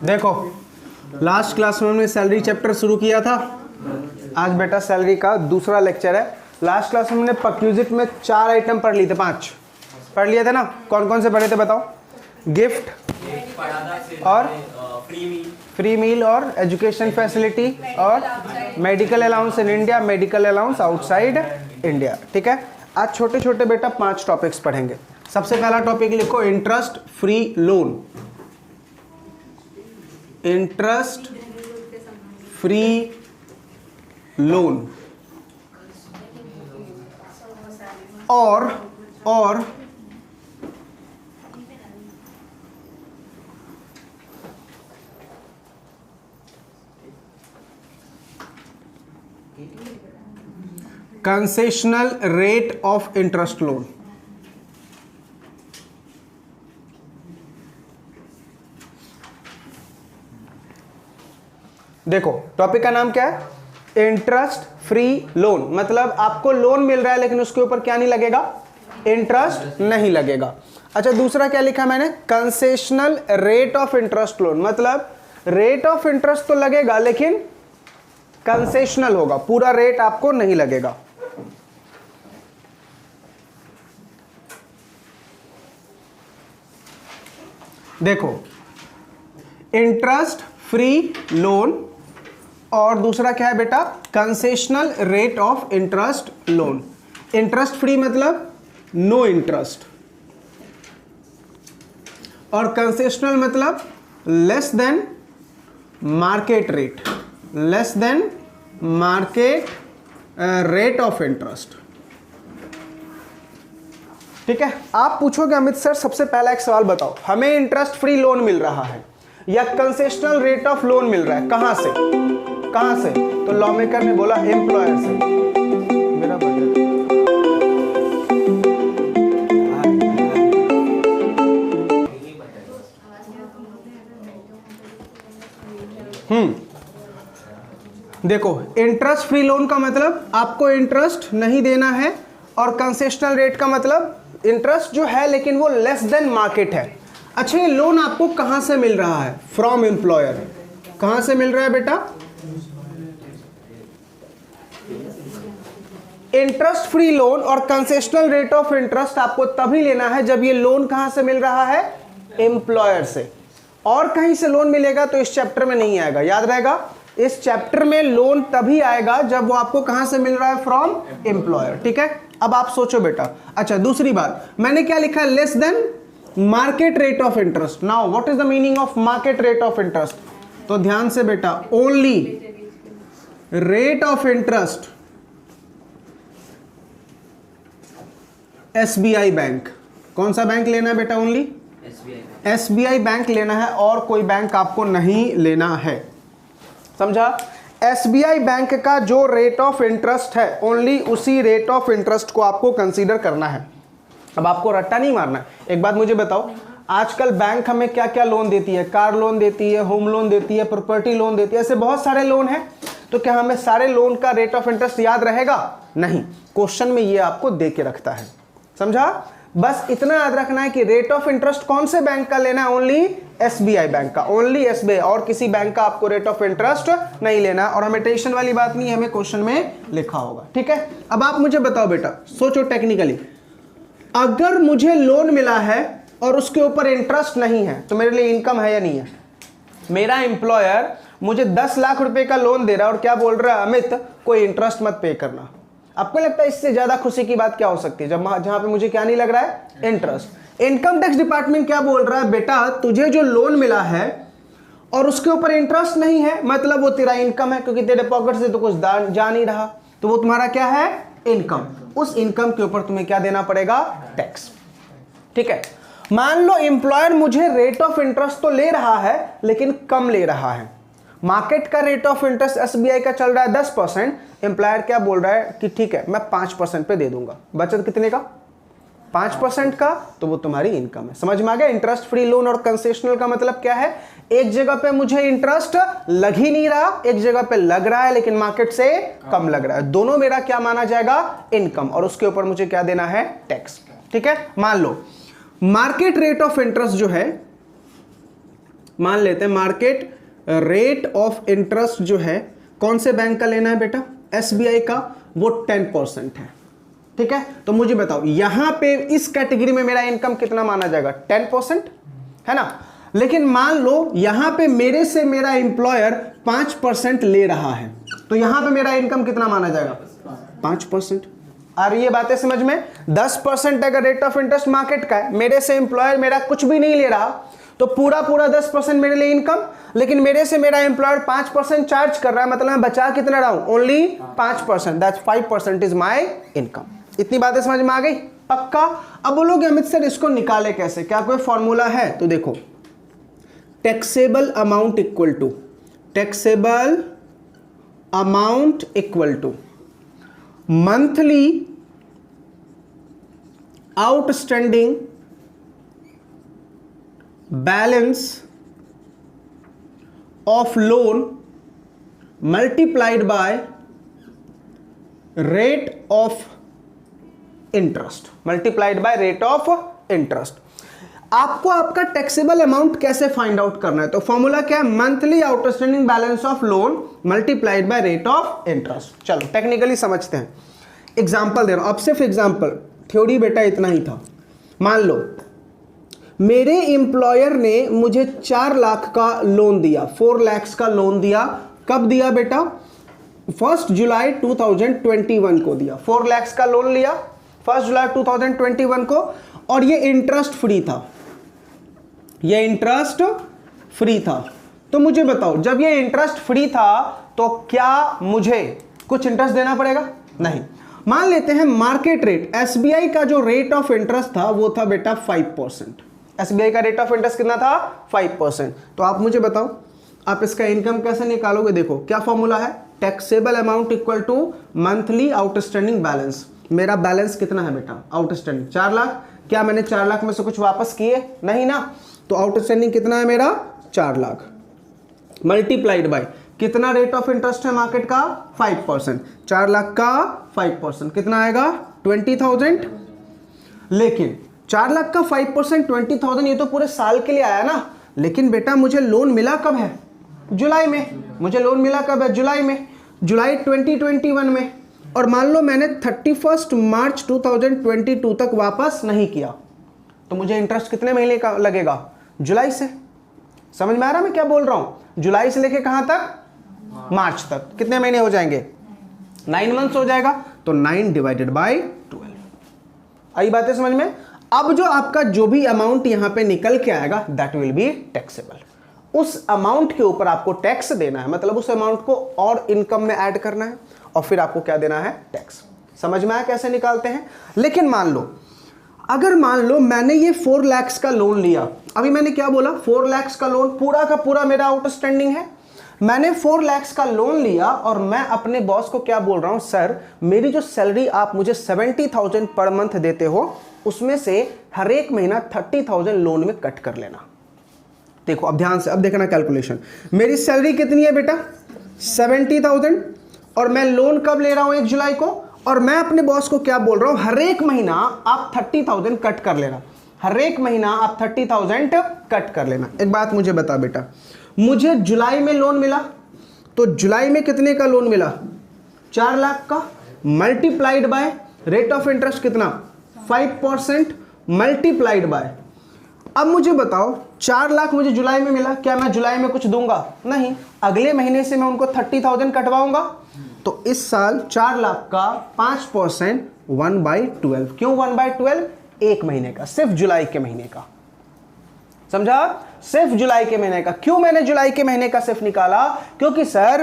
देखो last class में हमने सैलरी चैप्टर शुरू किया था। आज बेटा सैलरी का दूसरा लेक्चर है। लास्ट क्लास में हमने परक्विजिट में 4 आइटम पढ़ लिए थे, 5 पढ़ लिए थे ना। कौन कौन से पढ़े थे बताओ? गिफ्ट और फ्री मील और एजुकेशन फैसिलिटी और medical allowance in India, medical allowance outside India. ठीक है, आज छोटे छोटे बेटा 5 टॉपिक्स पढ़ेंगे। सबसे पहला टॉपिक लिखो interest free loan. Interest free loan और concessional rate of interest loan. देखो टॉपिक का नाम क्या है? इंटरेस्ट फ्री लोन, मतलब आपको लोन मिल रहा है लेकिन उसके ऊपर क्या नहीं लगेगा? इंटरेस्ट नहीं लगेगा। अच्छा, दूसरा क्या लिखा मैंने? Concessional rate of interest loan, मतलब रेट ऑफ इंटरेस्ट तो लगेगा लेकिन कंसेशनल होगा, पूरा रेट आपको नहीं लगेगा। देखो इंटरेस्ट फ्री लोन और दूसरा क्या है बेटा? Concessional rate of interest loan. Interest free मतलब नो इंटरेस्ट और कंसेशनल मतलब less than market rate, less than market rate of interest. ठीक है, आप पूछोगे अमित सर सबसे पहला एक सवाल बताओ, हमें इंटरेस्ट फ्री लोन मिल रहा है या कंसेशनल रेट ऑफ लोन मिल रहा है, कहां से? कहां से? तो लॉ मेकर ने बोला एम्प्लॉयर से। मेरा बजट देखो इंटरेस्ट फ्री लोन का मतलब आपको इंटरेस्ट नहीं देना है और कंसेशनल रेट का मतलब इंटरेस्ट जो है लेकिन वो लेस देन मार्केट है। अच्छा, ये लोन आपको कहां से मिल रहा है? From employer. कहां से मिल रहा है बेटा? इंटरेस्ट फ्री लोन और कंसेशनल रेट ऑफ इंटरेस्ट आपको तभी लेना है जब ये लोन कहां से मिल रहा है? एम्प्लॉयर से। और कहीं से लोन मिलेगा तो इस चैप्टर में नहीं आएगा, याद रहेगा। इस चैप्टर में लोन तभी आएगा जब वो आपको कहां से मिल रहा है? From employer. ठीक है, अब आप सोचो बेटा। अच्छा, दूसरी बात मैंने क्या लिखा है? Less than market rate of interest. Now what is the meaning of market rate of interest? तो ध्यान से बेटा, only rate of interest SBI bank. कौन सा बैंक लेना है बेटा? ओनली एसबीआई बैंक लेना है और कोई बैंक आपको नहीं लेना है, समझा? एसबीआई बैंक का जो रेट ऑफ इंटरेस्ट है ओनली उसी रेट ऑफ इंटरेस्ट को आपको कंसीडर करना है। अब आपको रट्टा नहीं मारना है। एक बात मुझे बताओ, आजकल बैंक हमें क्या क्या लोन देती है? कार लोन देती है, होम लोन देती है, प्रॉपर्टी लोन देती है, ऐसे बहुत सारे लोन हैं। तो क्या हमें सारे लोन का रेट ऑफ इंटरेस्ट याद रहेगा? नहीं, क्वेश्चन में ये आपको दे के रखता है, समझा? बस इतना याद रखना है कि रेट ऑफ इंटरेस्ट कौन से बैंक का लेना है? ओनली एसबीआई बैंक का, ओनली एसबीआई, और किसी बैंक का आपको रेट ऑफ इंटरेस्ट नहीं लेना। और हमें टेंशन वाली बात नहीं है, हमें क्वेश्चन में लिखा होगा। ठीक है, अब आप मुझे बताओ बेटा, सोचो टेक्निकली, अगर मुझे लोन मिला है और उसके ऊपर इंटरेस्ट नहीं है तो मेरे लिए इनकम है या नहीं है? मेरा एम्प्लॉयर मुझे 10 लाख रुपए का लोन दे रहा है और क्या बोल रहा है? अमित कोई इंटरेस्ट मत पे करना। आपको लगता है इससे ज्यादा खुशी की बात क्या हो सकती है जहां पे मुझे क्या नहीं लग रहा है? इंटरेस्ट। इनकम टैक्स डिपार्टमेंट क्या बोल रहा है? बेटा तुझे जो लोन मिला है और उसके ऊपर इंटरेस्ट नहीं है, मतलब वो तेरा इनकम है, क्योंकि तेरे पॉकेट से तो कुछ जा नहीं रहा, तो वो तुम्हारा क्या है? इनकम। उस इनकम के ऊपर तुम्हें क्या देना पड़ेगा? टैक्स। ठीक है, मान लो एम्प्लॉयर मुझे रेट ऑफ इंटरेस्ट तो ले रहा है लेकिन कम ले रहा है। मार्केट का रेट ऑफ इंटरेस्ट एसबीआई का चल रहा है 10%, एम्प्लॉयर क्या बोल रहा है कि ठीक है मैं 5% पे दे दूंगा। बचत कितने का? 5% का, तो वो तुम्हारी इनकम है। समझ में आ गया? इंटरेस्ट फ्री लोन और कंसेशनल का मतलब क्या है? एक जगह पे मुझे इंटरेस्ट लग ही नहीं रहा, एक जगह पे लग रहा है लेकिन मार्केट से कम लग रहा है, दोनों मेरा क्या माना जाएगा? इनकम, और उसके ऊपर मुझे क्या देना है? टैक्स। ठीक है, मान लो मार्केट रेट ऑफ इंटरेस्ट जो है मान लेते हैं मार्केट रेट ऑफ इंटरेस्ट जो है कौन से बैंक का लेना है बेटा, एसबीआई का, वो 10% है। ठीक है, तो मुझे बताओ यहां पे इस कैटेगरी में मेरा इनकम कितना माना जाएगा, 10%, है ना। लेकिन मान लो यहां पे मेरे से मेरा एम्प्लॉयर 5% ले रहा है, तो यहां पे मेरा इनकम कितना माना जाएगा, 5%। आ रही है बातें समझ में। 10% अगर रेट ऑफ इंटरेस्ट मार्केट का है, मेरे से एम्प्लॉयर मेरा कुछ भी नहीं ले रहा, तो पूरा 10% मेरे लिए इनकम। लेकिन मेरे से मेरा एम्प्लॉयर 5% चार्ज कर रहा है, मतलब मैं बचा कितना रहा हूं, only 5%, that's 5% is my income. इतनी बातें समझ में आ गई, पक्का। अब बोलोगे अमित सर इसको निकाले कैसे, क्या कोई फॉर्मूला है, तो देखो taxable amount equal to monthly outstanding balance of loan multiplied by rate of interest, आपको आपका टैक्सेबल अमाउंट कैसे फाइंड आउट करना है, तो फॉर्मूला क्या है, monthly outstanding balance of loan multiplied by rate of interest. चलो टेक्निकली समझते हैं, एग्जांपल दे रहा हूं, अब सिर्फ एग्जांपल, थ्योरी बेटा इतना ही था। मान लो मेरे एम्प्लॉयर ने मुझे 4 लाख का लोन दिया, 4 लाख का लोन दिया। कब दिया बेटा, 1 जुलाई 2021 को दिया। 4 लाख का लोन लिया 1 जुलाई 2021 को, और ये इंटरेस्ट फ्री था, ये इंटरेस्ट फ्री था। तो मुझे बताओ जब ये इंटरेस्ट फ्री था तो क्या मुझे कुछ इंटरेस्ट देना पड़ेगा, नहीं। मान लेते हैं मार्केट रेट, एसबीआई का जो रेट ऑफ इंटरेस्ट था वो था बेटा 5%। एसबीआई का रेट ऑफ इंटरेस्ट कितना था, 5%। तो आप मुझे बताओ आप इसका इनकम कैसे निकालोगे, देखो क्या फॉर्मूला है, taxable amount equal to monthly outstanding balance. मेरा बैलेंस कितना है बेटा, आउटस्टैंडिंग 4 लाख। क्या मैंने 4 लाख में से कुछ वापस किए, नहीं ना, तो आउटस्टैंडिंग कितना है मेरा, 4 लाख, मल्टीप्लाइड बाय कितना रेट ऑफ इंटरेस्ट है मार्केट का, 5%। 4 लाख का 5% कितना आएगा, 20,000। लेकिन 4 लाख का 5% 20,000, ये तो पूरे साल के लिए आया ना। लेकिन बेटा मुझे लोन मिला कब है, जुलाई में। मुझे लोन मिला कब है, जुलाई में, जुलाई 2021 में। और मान लो मैंने 31 मार्च 2022 तक वापस नहीं किया, तो मुझे इंटरेस्ट कितने महीने का लगेगा, जुलाई से। समझ में आ रहा मैं क्या बोल रहा हूं, जुलाई से लेके कहां तक, मार्च तक। कितने महीने हो जाएंगे, 9 मंथ्स हो जाएगा। तो 9 डिवाइडेड बाय 12। आई बातें समझ में। अब जो आपका जो भी अमाउंट यहां पे निकल के आएगा दैट विल बी टैक्सेबल। उस अमाउंट के ऊपर आपको टैक्स देना है, मतलब उस अमाउंट को और इनकम में ऐड करना है, और फिर आपको क्या देना है, टैक्स। समझ में आया कैसे निकालते हैं। लेकिन मान लो अगर मान लो मैंने ये 4 लाख का लोन लिया, अभी मैंने क्या बोला, 4 लाख का लोन पूरा का पूरा मेरा आउटस्टैंडिंग है। मैंने 4 लाख का लोन लिया और मैं अपने बॉस को क्या बोल रहा हूं, सर मेरी जो सैलरी आप मुझे 70,000 पर मंथ देते हो, उसमें से हर एक महीना 30,000 लोन में कट कर लेना। देखो अब ध्यान से, अब देखना कैलकुलेशन, मेरी सैलरी कितनी है बेटा, 70,000, और मैं लोन कब ले रहा हूं, 1 जुलाई को। और मैं अपने बॉस को क्या बोल रहा हूं, हर एक महीना आप 30,000 कट कर लेना, हर एक महीना आप 30,000 कट कर लेना। एक बात मुझे बता बेटा, मुझे जुलाई में लोन मिला, तो जुलाई में कितने का लोन मिला, 4 लाख का, multiplied by rate of interest कितना, 5% मल्टीप्लाइड बाय। अब मुझे बताओ 4 लाख मुझे जुलाई में मिला, क्या मैं जुलाई में कुछ दूंगा, नहीं, अगले महीने से मैं उनको 30,000 कटवाऊंगा। तो इस साल 4 लाख का 5% 1/12। क्यों 1/12, एक महीने का, सिर्फ जुलाई के महीने का। समझा, सिर्फ जुलाई के महीने का। क्यों मैंने जुलाई के महीने का सिर्फ निकाला, क्योंकि सर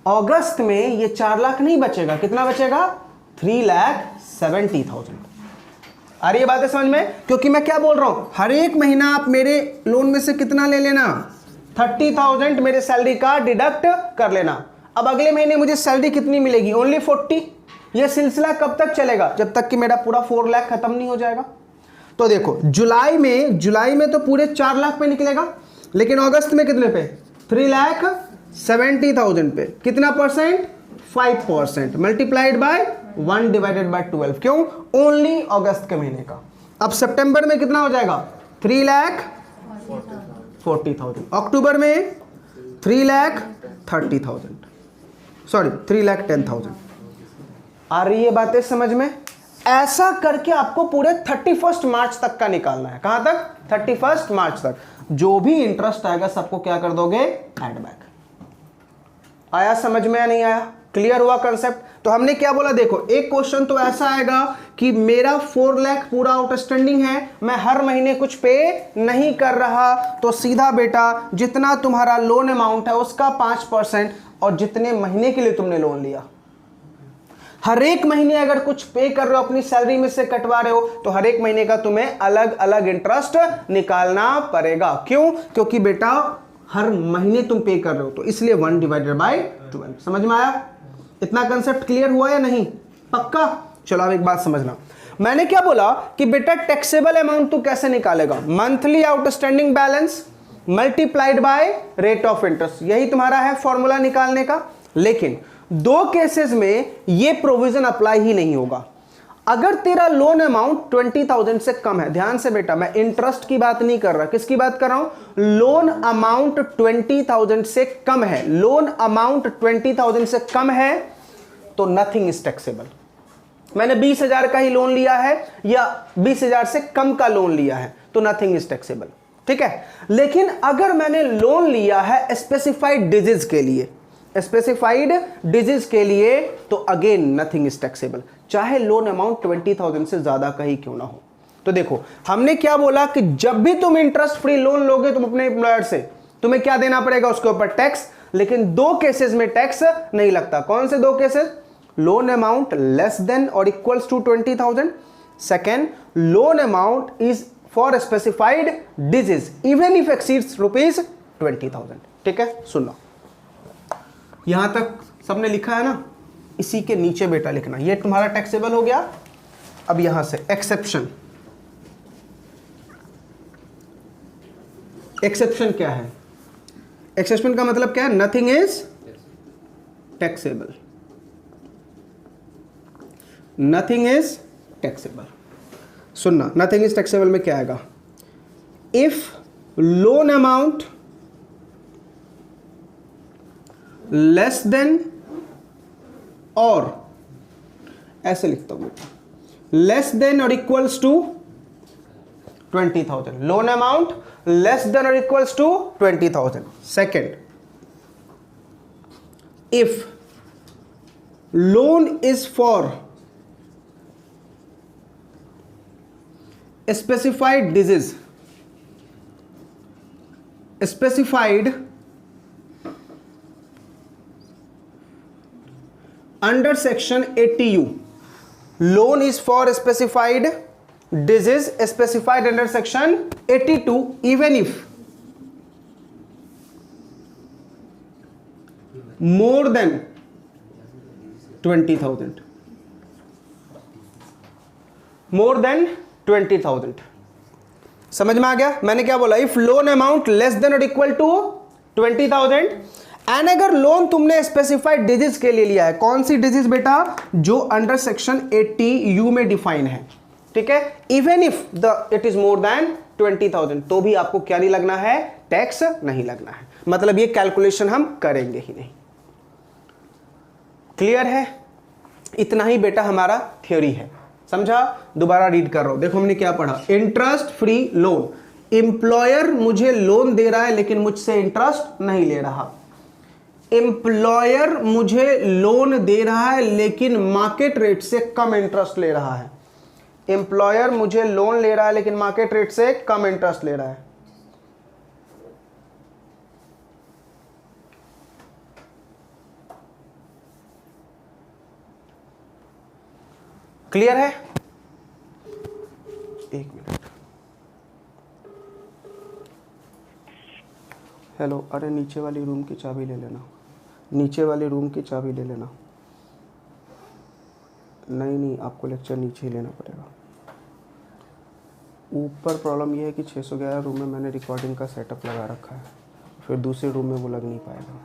अगस्त में ये 4 लाख नहीं बचेगा, कितना बचेगा, 3,70,000। आ रही है बातें समझ में। क्योंकि मैं क्या बोल रहा हूं, हर एक महीना आप मेरे लोन में से कितना ले लेना, 30,000 मेरे सैलरी का डिडक्ट कर लेना। अब अगले महीने मुझे सैलरी कितनी मिलेगी, ओनली 40। यह सिलसिला कब तक चलेगा, जब तक कि मेरा पूरा 4 लाख खत्म नहीं हो जाएगा। तो देखो जुलाई में तो पूरे 4 लाख पे निकलेगा, लेकिन अगस्त में कितने पे, 3,70,000 पे। कितना परसेंट, 5% मल्टीप्लाइड बाय 1/12। क्यों, ओनली अगस्त के महीने का। अब सितंबर में कितना हो जाएगा, 3 लाख 40,000, अक्टूबर में 3,30,000, सॉरी 3,10,000। आ रही है बातें समझ में? ऐसा करके आपको पूरे 31 मार्च तक का निकालना है। कहां तक? 31 मार्च तक। जो भी इंटरेस्ट आएगा सबको क्या कर दोगे? Add back. आया समझ में या नहीं आया? क्लियर हुआ कंसेप्ट? तो हमने क्या बोला, देखो एक क्वेश्चन तो ऐसा आएगा कि मेरा 4 लाख पूरा आउटस्टैंडिंग है, मैं हर महीने कुछ पे नहीं कर रहा, तो सीधा बेटा जितना तुम्हारा लोन अमाउंट है उसका 5% और जितने महीने के लिए तुमने लोन लिया, हर एक महीने अगर कुछ पे कर रहे हो, अपनी सैलरी में से कटवा रहे हो, तो हर एक महीने का तुम्हें अलग अलग इंटरेस्ट निकालना पड़ेगा। क्यों? क्योंकि बेटा हर महीने तुम पे कर रहे हो, तो इसलिए 1/12। समझ में आया? इतना कंसेप्ट क्लियर हुआ या नहीं? पक्का? चलो अब एक बात समझना, मैंने क्या बोला कि बेटा टैक्सेबल अमाउंट तू कैसे निकालेगा? Monthly outstanding balance multiplied by rate of interest, यही तुम्हारा है फॉर्मूला निकालने का। लेकिन दो केसेस में ये प्रोविजन अप्लाई ही नहीं होगा। अगर तेरा लोन अमाउंट 20,000 से कम है, ध्यान से बेटा मैं इंटरेस्ट की बात नहीं कर रहा, किसकी बात कर रहा हूं? लोन अमाउंट 20,000 से कम है, लोन अमाउंट 20,000 से कम है तो नथिंग इज टैक्सेबल। मैंने 20,000 का ही लोन लिया है या 20,000 से कम का लोन लिया है तो नथिंग इज टैक्सेबल, ठीक है। लेकिन अगर मैंने लोन लिया है स्पेसिफाइड डिजीज के लिए, स्पेसिफाइड डिजीज के लिए, तो अगेन नथिंग इज टैक्सेबल, चाहे लोन अमाउंट 20,000 से ज्यादा का ही क्यों ना हो। तो देखो हमने क्या बोला कि जब भी तुम इंटरेस्ट फ्री लोन लोगे तुम अपने एम्प्लॉयर से, तुम्हें क्या देना पड़ेगा? उसके ऊपर टैक्स। लेकिन दो केसेस में टैक्स नहीं लगता। कौन से दो cases? Loan amount less than और equals to 20,000, second loan amount is for specified disease even if exceeds ₹20,000। ठीक है, सुनो यहां तक सबने लिखा है ना? इसी के नीचे बेटा लिखना, ये तुम्हारा टैक्सेबल हो गया। अब यहां से एक्सेप्शन, एक्सेप्शन क्या है? एक्सेप्शन का मतलब क्या है? Nothing is taxable, nothing is taxable. सुनना, नथिंग इज टैक्सेबल में क्या आएगा? If loan amount less than और, ऐसे लिखता हूं बेटा, लेस देन और equals to 20,000, loan amount less than और equals to 20,000। Second, if loan is for specified disease, specified under section 80U, loan is for specified disease specified under section 82 even if more than 20,000, more than 20,000। समझ में आ गया? मैंने क्या बोला? If loan amount less than और equal to 20,000 and अगर loan तुमने specified disease के लिए लिया है, कौन सी डिजीज बेटा? जो अंडर सेक्शन 80U में डिफाइन है, ठीक है। Even if it is more then 20,000 तो भी आपको क्या नहीं लगना है? टैक्स नहीं लगना है। मतलब ये कैलकुलेशन हम करेंगे ही नहीं। क्लियर है? इतना ही बेटा हमारा थ्योरी है, समझा? दोबारा रीड कर रहा हूं, देखो हमने क्या पढ़ा। इंटरेस्ट फ्री लोन, एम्प्लॉयर मुझे लोन दे रहा है लेकिन मुझसे इंटरेस्ट नहीं ले रहा। एम्प्लॉयर मुझे लोन दे रहा है लेकिन मार्केट रेट से कम इंटरेस्ट ले रहा है। एम्प्लॉयर मुझे लोन ले रहा है लेकिन मार्केट रेट से कम इंटरेस्ट ले रहा है। क्लियर है? एक मिनट, हेलो, अरे नीचे वाली रूम की चाबी ले लेना, नीचे वाले रूम की चाबी ले लेना। नहीं, आपको लेक्चर नीचे ही लेना पड़ेगा। ऊपर प्रॉब्लम यह है कि 611 रूम में मैंने रिकॉर्डिंग का सेटअप लगा रखा है, फिर दूसरे रूम में वो लग नहीं पाएगा,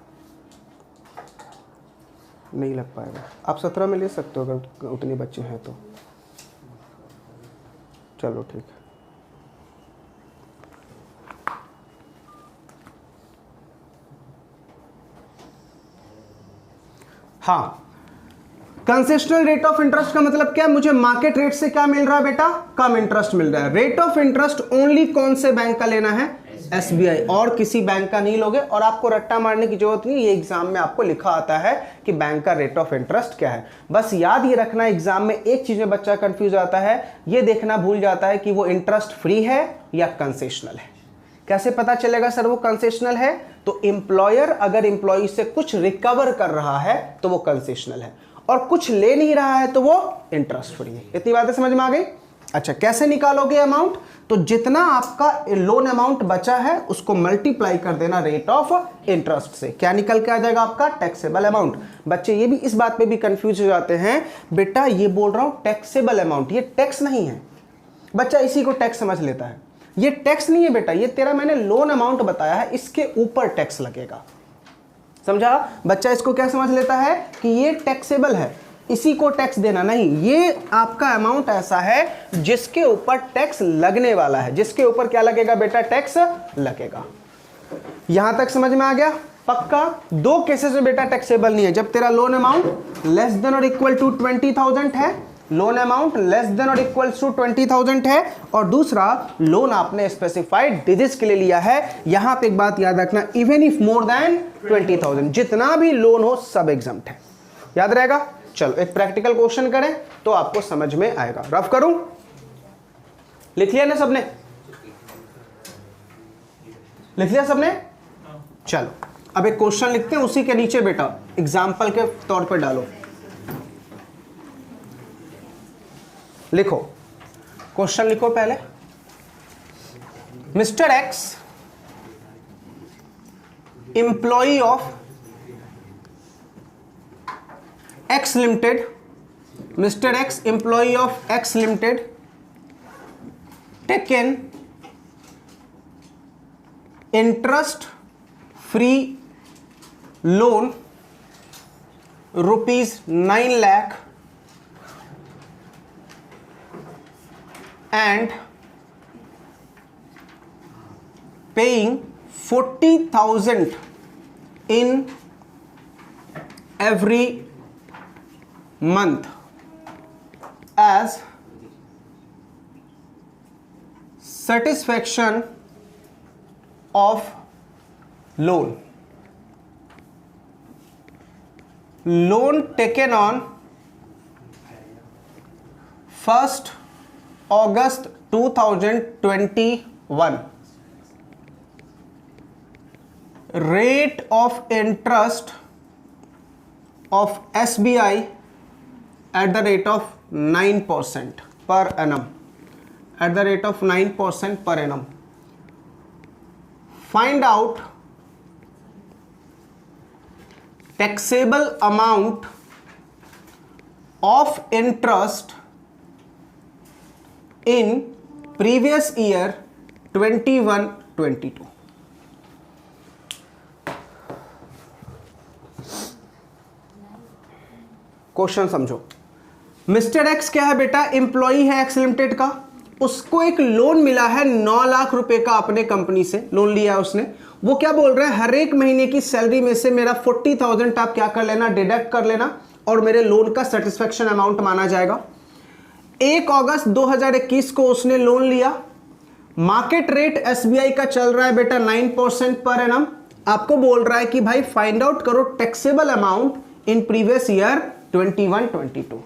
नहीं लग पाएगा। आप 17 में ले सकते हो अगर उतने बच्चे हैं तो। चलो ठीक है। हाँ, कंसेशनल रेट ऑफ इंटरेस्ट का मतलब क्या है? मुझे मार्केट रेट से क्या मिल रहा है बेटा? कम इंटरेस्ट मिल रहा है। रेट ऑफ इंटरेस्ट ओनली कौन से बैंक का लेना है? एसबीआई, और किसी बैंक का नहीं लोगे। और आपको रट्टा मारने की जरूरत नहीं, ये एग्जाम में आपको लिखा आता है कि बैंक का रेट ऑफ इंटरेस्ट क्या है। बस याद ये रखना, एग्जाम में एक चीज में बच्चा कंफ्यूज आता है, ये देखना भूल जाता है कि वो इंटरेस्ट फ्री है या कंसेशनल है। कैसे पता चलेगा सर वो कंसेशनल है? तो एम्प्लॉयर अगर एम्प्लॉय से कुछ रिकवर कर रहा है तो वो कंसेशनल है, और कुछ ले नहीं रहा है तो वो इंटरेस्ट फ्री है। इतनी बातें समझ में आ गई? अच्छा, कैसे निकालोगे अमाउंट? तो जितना आपका लोन अमाउंट बचा है उसको मल्टीप्लाई कर देना रेट ऑफ इंटरेस्ट से, क्या निकल के आ जाएगा आपका? Taxable amount. बच्चे ये भी इस बात पे भी कंफ्यूज हो जाते हैं, बेटा ये बोल रहा हूं टैक्सेबल अमाउंट, ये टैक्स नहीं है। बच्चा इसी को टैक्स समझ लेता है, ये टैक्स नहीं है बेटा, ये तेरा मैंने लोन अमाउंट बताया है, इसके ऊपर टैक्स लगेगा। समझा? बच्चा इसको क्या समझ लेता है कि ये टैक्सेबल है, इसी को टैक्स देना नहीं। ये आपका अमाउंट ऐसा है जिसके ऊपर टैक्स लगने वाला है, जिसके ऊपर क्या लगेगा बेटा? टैक्स लगेगा। यहां तक समझ में आ गया? पक्का? दो केसेस में बेटा टैक्सेबल नहीं है, जब तेरा लोन अमाउंट लेस देन और इक्वल टू 20,000 है, लोन अमाउंट लेस देन और इक्वल टू 20,000 है, और दूसरा लोन आपने स्पेसिफाइड डिजिट्स के लिए लिया है। यहां पे एक बात याद रखना, इवन इफ मोर देन 20,000, जितना भी लोन हो सब एग्जम्प्ट है। याद रहेगा? चलो एक प्रैक्टिकल क्वेश्चन करें तो आपको समझ में आएगा। रफ करूं? लिख लिया ना सबने? लिख लिया सबने? चलो अब एक क्वेश्चन लिखते हैं, उसी के नीचे बेटा एग्जाम्पल के तौर पे डालो। लिखो, क्वेश्चन लिखो पहले। Mister x employee of X Limited, Mr. X employee of X Limited taken interest free loan rupees 9 lakh and paying 40,000 in every month as satisfaction of loan. Loan taken on 1st August 2021. Rate of interest of SBI at the rate of 9% per annum, at the rate of 9% per annum. Find out taxable amount of interest in previous year 21-22. Question समझो। Mister x क्या है बेटा? Employee है x limited का, उसको एक loan मिला है 9 लाख रुपए का, अपने कंपनी से लोन लिया है उसने। वो क्या बोल रहा है? हर एक महीने की सैलरी में से मेरा 40,000 आप क्या कर लेना? डिडक्ट कर लेना, और मेरे लोन का सेटिस्फेक्शन अमाउंट माना जाएगा। 1 अगस्त 2021 को उसने लोन लिया। मार्केट रेट एसबीआई का चल रहा है बेटा 9% पर एनम। आपको बोल रहा है कि भाई फाइंड आउट करो taxable amount in previous year 21-22।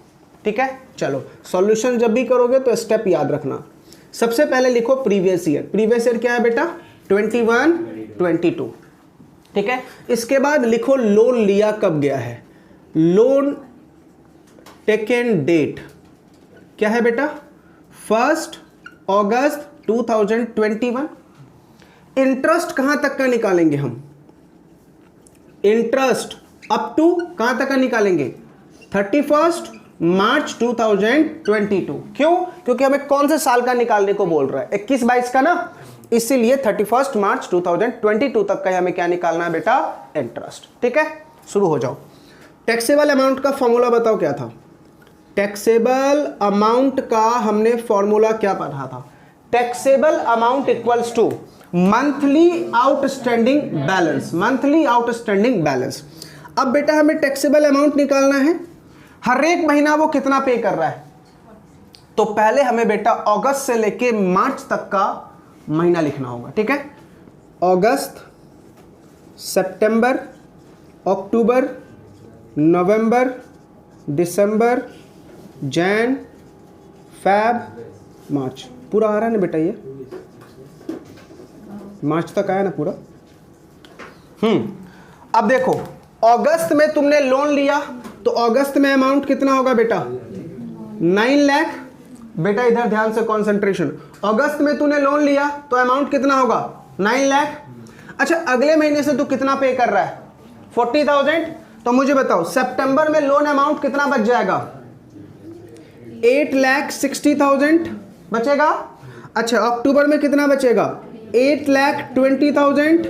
ठीक है, चलो सॉल्यूशन जब भी करोगे तो स्टेप याद रखना। सबसे पहले लिखो प्रीवियस ईयर। प्रीवियस ईयर क्या है बेटा? 21-22। ठीक है, इसके बाद लिखो लोन लिया कब गया है। लोन टेकन डेट क्या है बेटा? 1 अगस्त 2021। इंटरेस्ट कहां तक का निकालेंगे हम? इंटरेस्ट अप टू कहां तक का निकालेंगे? 31 मार्च 2022। क्यों? क्योंकि हमें कौन से साल का निकालने को बोल रहा है? 21-22 का ना, इसीलिए 31 मार्च 2022 तक का हमें क्या निकालना है बेटा? इंटरेस्ट। ठीक है, शुरू हो जाओ। टैक्सेबल अमाउंट का फॉर्मूला बताओ क्या था? टैक्सेबल अमाउंट का हमने फॉर्मूला क्या पढ़ा था? Taxable amount equals to monthly outstanding balance. Monthly outstanding balance. अब बेटा हमें टैक्सेबल अमाउंट निकालना है, हर एक महीना वो कितना पे कर रहा है। तो पहले हमें बेटा अगस्त से लेके मार्च तक का महीना लिखना होगा, ठीक है। अगस्त, सितंबर, अक्टूबर, नवंबर, दिसंबर, जैन, फैब, मार्च। पूरा आ रहा है ना बेटा, ये मार्च तक आया ना पूरा। अब देखो अगस्त में तुमने लोन लिया तो अगस्त में अमाउंट कितना होगा बेटा 9 लाख। बेटा इधर ध्यान से कंसंट्रेशन, अगस्त में तूने लोन लिया तो अमाउंट कितना होगा 9 लाख। अच्छा अगले महीने से तू कितना पे कर रहा है 40,000। तो मुझे बताओ सितंबर में लोन अमाउंट कितना बच जाएगा 8,60,000 बचेगा। अच्छा अक्टूबर में कितना बचेगा 8,20,000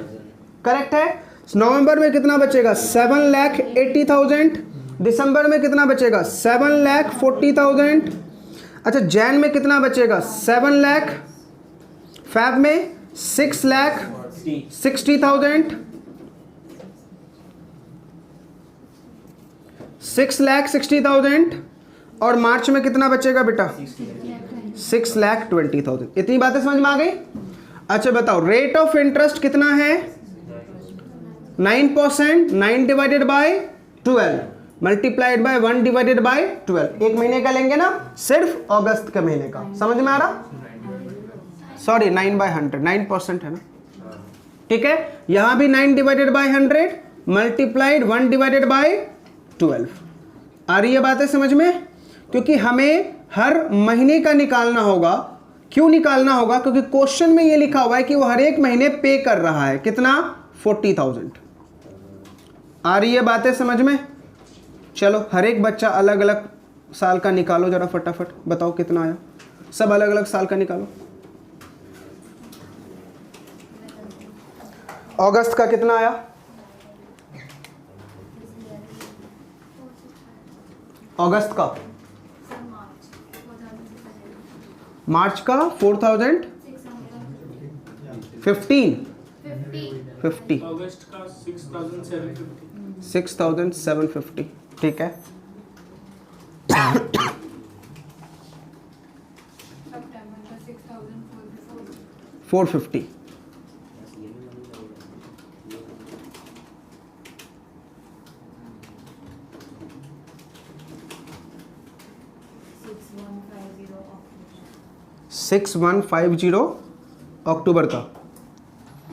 करेक्ट है। नवंबर में कितना बचेगा 7,80,000। दिसंबर में कितना बचेगा 7,40,000। अच्छा जैन में कितना बचेगा 7 लाख। फैब में 6,60,000। 6,60,000 और मार्च में कितना बचेगा बेटा 6,20,000। इतनी बातें समझ में आ गई। अच्छा बताओ रेट ऑफ इंटरेस्ट कितना है 9%। 9 divided by 12 multiplied by 1 divided by 12। एक महीने का लेंगे ना, सिर्फ अगस्त के महीने का। समझ में आ रहा, सॉरी 9/100 9% है ना, ठीक है। यहां भी 9 divided by 100 multiplied 1 divided by 12। आ रही है बातें समझ में, क्योंकि हमें हर महीने का निकालना होगा। क्यों निकालना होगा, क्योंकि क्वेश्चन में ये लिखा हुआ है कि वो हर एक महीने पे कर रहा है कितना 40,000। आ रही है बातें समझ में। चलो हर एक बच्चा अलग अलग साल का निकालो जरा फटाफट, बताओ कितना आया। सब अलग अलग साल का निकालो। अगस्त का कितना आया अगस्त का, मार्च का 4,015 50 अगस्त का 6,750 ठीक है। सितंबर का 450 6150 अक्टूबर का।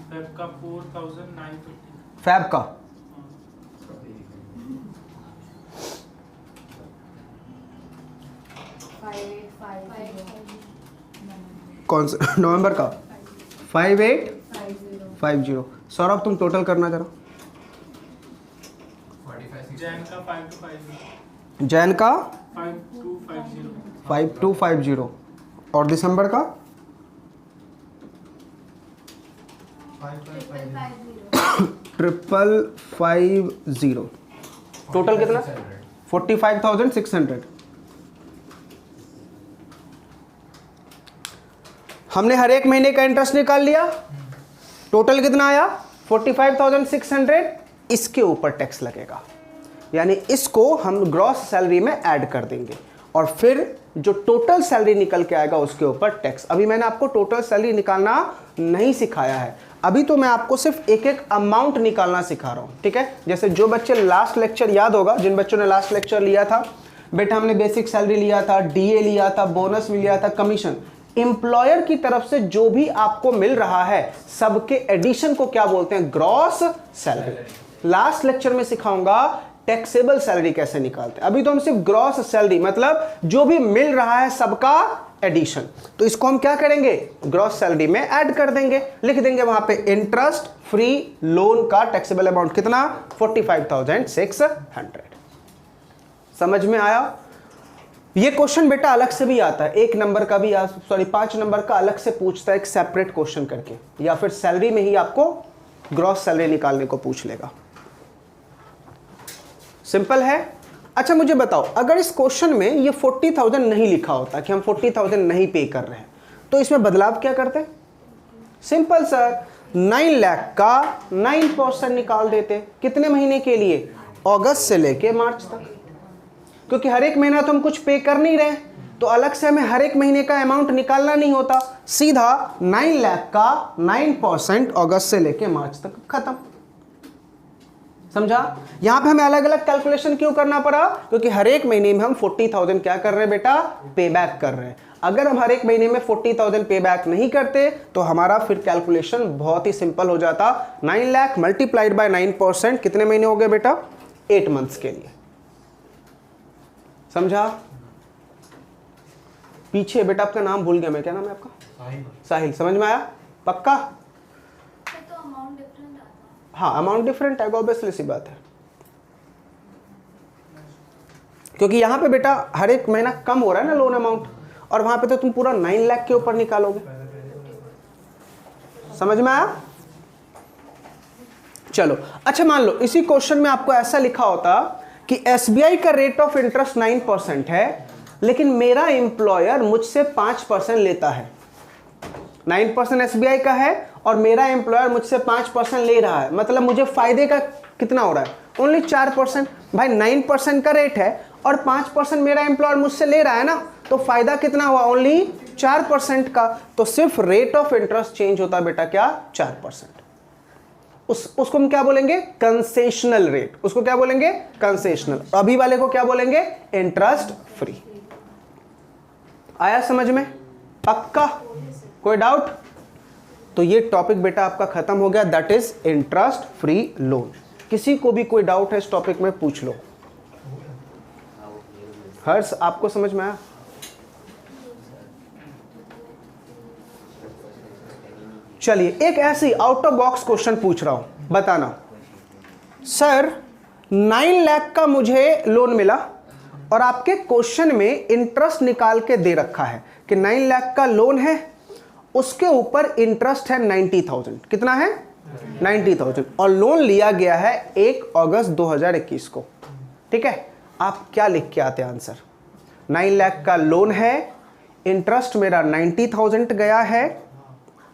फेब का 4,950। फैब का कौन सा नवंबर का 5850। सौरभ तुम टोटल करना जरा। जैन का 5,250। जैन का 5,250। 5250 और दिसंबर का 5,550। टोटल कितना 45,600। हमने हर एक महीने का इंटरेस्ट निकाल लिया, टोटल कितना आया 45,600। इसके ऊपर टैक्स लगेगा, यानी इसको हम ग्रॉस सैलरी में ऐड कर देंगे और फिर जो टोटल सैलरी निकल के आएगा उसके ऊपर टैक्स। अभी मैंने आपको टोटल सैलरी निकालना नहीं सिखाया है, अभी तो मैं आपको सिर्फ एक एक अमाउंट निकालना सिखा रहा हूं, ठीक है। जैसे जो बच्चे लास्ट लेक्चर याद होगा, जिन बच्चों ने लास्ट लेक्चर लिया था बेटा, हमने बेसिक सैलरी लिया था, डीए लिया था, बोनस भी लिया था, कमीशन। एम्प्लॉयर की तरफ से जो भी आपको मिल रहा है सबके एडिशन को क्या बोलते हैं ग्रॉस सैलरी। लास्ट लेक्चर में सिखाऊंगा टैक्सेबल सैलरी कैसे निकालते हैं। अभी तो हम सिर्फ ग्रॉस सैलरी मतलब जो भी मिल रहा है सबका एडिशन, तो इसको हम क्या करेंगे ग्रॉस सैलरी में ऐड कर देंगे। लिख देंगे वहां पे इंटरेस्ट फ्री लोन का टैक्सेबल अमाउंट कितना 45,600। समझ में आया। ये क्वेश्चन बेटा अलग से भी आता है, 1 नंबर का भी, सॉरी 5 नंबर का अलग से पूछता है एक सेपरेट क्वेश्चन करके, या फिर सैलरी में ही आपको ग्रॉस सैलरी निकालने को पूछ लेगा। सिंपल है। अच्छा मुझे बताओ अगर इस क्वेश्चन में ये 40,000 नहीं लिखा होता कि हम 40,000 नहीं पे कर रहे हैं, तो इसमें बदलाव क्या करते। सिंपल सर 9 लाख का 9% निकाल देते। कितने महीने के लिए अगस्त से लेके मार्च तक, क्योंकि हर एक महीना तो हम कुछ पे कर नहीं रहे, तो अलग से हमें हर एक महीने का अमाउंट निकालना नहीं होता, सीधा 9 लाख का 9% अगस्त से लेके मार्च तक खत्म। समझा? यहां पे हमें अलग अलग कैलकुलेशन क्यों करना पड़ा? क्योंकि हर एक महीने में हम 40,000 क्या कर रहे हैं बेटा? पे बैक कर रहे हैं। अगर हम हर एक महीने में 40,000 पे बैक नहीं करते तो हमारा फिर कैलकुलेशन बहुत ही सिंपल हो जाता। 9 लाख मल्टीप्लाइड बाय 9% कितने महीने हो गए बेटा? 8 मंथ्स के लिए। समझा? पीछे बेटा आपका नाम भूल गया मैं, क्या नाम है आपका? साहिल। समझ में आया? पक्का? तो अमाउंट डिफरेंट आता है। हाँ, अमाउंट डिफरेंट है, ऑब्वियसली सी बात है, क्योंकि यहां पे बेटा हर एक महीना कम हो रहा है ना लोन अमाउंट, और वहां पे तो तुम पूरा 9 लाख के ऊपर निकालोगे। समझ में आया? चलो अच्छा, मान लो इसी क्वेश्चन में आपको ऐसा लिखा होता कि एसबीआई का रेट ऑफ इंटरेस्ट 9% है, लेकिन मेरा एम्प्लॉयर मुझसे 5% लेता है। 9% एसबीआई का है और मेरा एम्प्लॉयर मुझसे 5% ले रहा है, मतलब मुझे फायदे का कितना हो रहा है? ओनली 4%। भाई 9% का रेट है और 5% मेरा एम्प्लॉयर मुझसे ले रहा है ना, तो फायदा कितना हुआ? ओनली 4% का। तो सिर्फ रेट ऑफ इंटरेस्ट चेंज होता है बेटा, क्या? 4%। उसको हम क्या बोलेंगे? Concessional rate. उसको क्या बोलेंगे? कंसेशनल। अभी वाले को क्या बोलेंगे? Interest free. आया समझ में? पक्का? कोई डाउट? तो ये टॉपिक बेटा आपका खत्म हो गया, that is interest free loan. किसी को भी कोई डाउट है इस टॉपिक में पूछ लो। हर्ष आपको समझ में आया? चलिए एक ऐसी आउट ऑफ बॉक्स क्वेश्चन पूछ रहा हूं, बताना। सर 9 लाख का मुझे लोन मिला और आपके क्वेश्चन में इंटरेस्ट निकाल के दे रखा है कि 9 लाख का लोन है, उसके ऊपर इंटरेस्ट है 90,000। कितना है? 90,000। और लोन लिया गया है 1 अगस्त 2021 को। ठीक है, आप क्या लिख के आते हैं आंसर? 9 लाख का लोन है, इंटरेस्ट मेरा 90,000 गया है।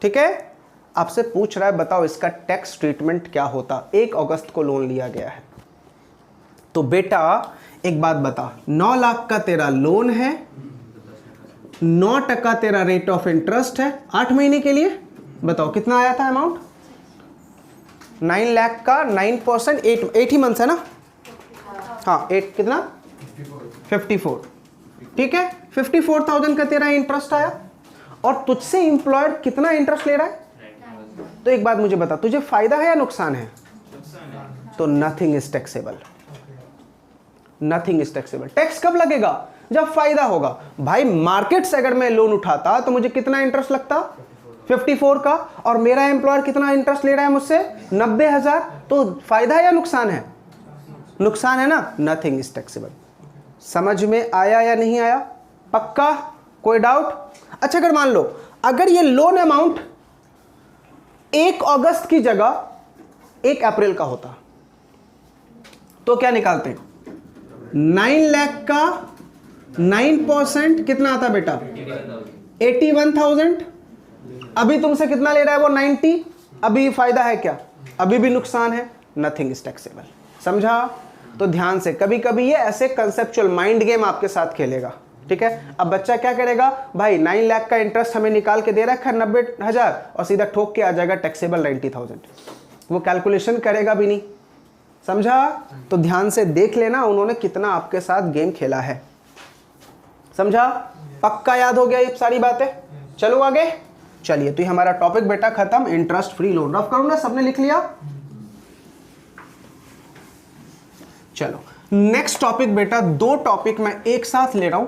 ठीक है, आपसे पूछ रहा है बताओ इसका टैक्स ट्रीटमेंट क्या होता? 1 अगस्त को लोन लिया गया है, तो बेटा एक बात बता, 9 लाख का तेरा लोन है, 9% तेरा रेट ऑफ इंटरेस्ट है 8 महीने के लिए। बताओ कितना आया था अमाउंट? 9 लाख का 9%, 8 ही मंथ्स है ना? हाँ, 8 कितना? 54। ठीक है, 54,000 का तेरा इंटरेस्ट आया और तुझसे एम्प्लॉयर कितना इंटरेस्ट ले रहा है? तो एक बात मुझे बता, तुझे फायदा है या नुकसान है? तो nothing is taxable. Nothing is taxable. Tax कब लगेगा? जब फायदा होगा। भाई मार्केट से अगर मैं लोन उठाता तो मुझे कितना इंटरेस्ट लगता? 54 का, और मेरा एम्प्लॉयर कितना इंटरेस्ट ले रहा है मुझसे? 90,000। तो फायदा है या नुकसान है? नुकसान है ना? Nothing is taxable. समझ में आया या नहीं आया? पक्का? कोई डाउट? अच्छा, अगर मान लो अगर ये लोन अमाउंट 1 अगस्त की जगह 1 अप्रैल का होता तो क्या निकालते हैं? 9 लाख का 9% कितना आता बेटा? 81,000। अभी तुमसे कितना ले रहा है वो? 90। अभी फायदा है क्या? अभी भी नुकसान है। Nothing is taxable. समझा? तो ध्यान से, कभी कभी ये ऐसे कंसेप्चुअल माइंड गेम आपके साथ खेलेगा। ठीक है, अब बच्चा क्या करेगा? भाई 9 लाख का इंटरेस्ट हमें निकाल के दे रखा है 90,000 और सीधा ठोक के आ जाएगा टैक्सेबल 90,000। वो कैलकुलेशन करेगा भी नहीं। समझा? तो ध्यान से देख लेना उन्होंने कितना आपके साथ गेम खेला है। समझा? पक्का याद हो गया ये सारी बातें? चलो आगे। चलिए, तो ये हमारा टॉपिक बेटा खत्म, इंटरेस्ट फ्री लोन। रफ करूंगा, सबने लिख लिया? चलो नेक्स्ट टॉपिक बेटा, 2 टॉपिक मैं एक साथ ले रहा हूं,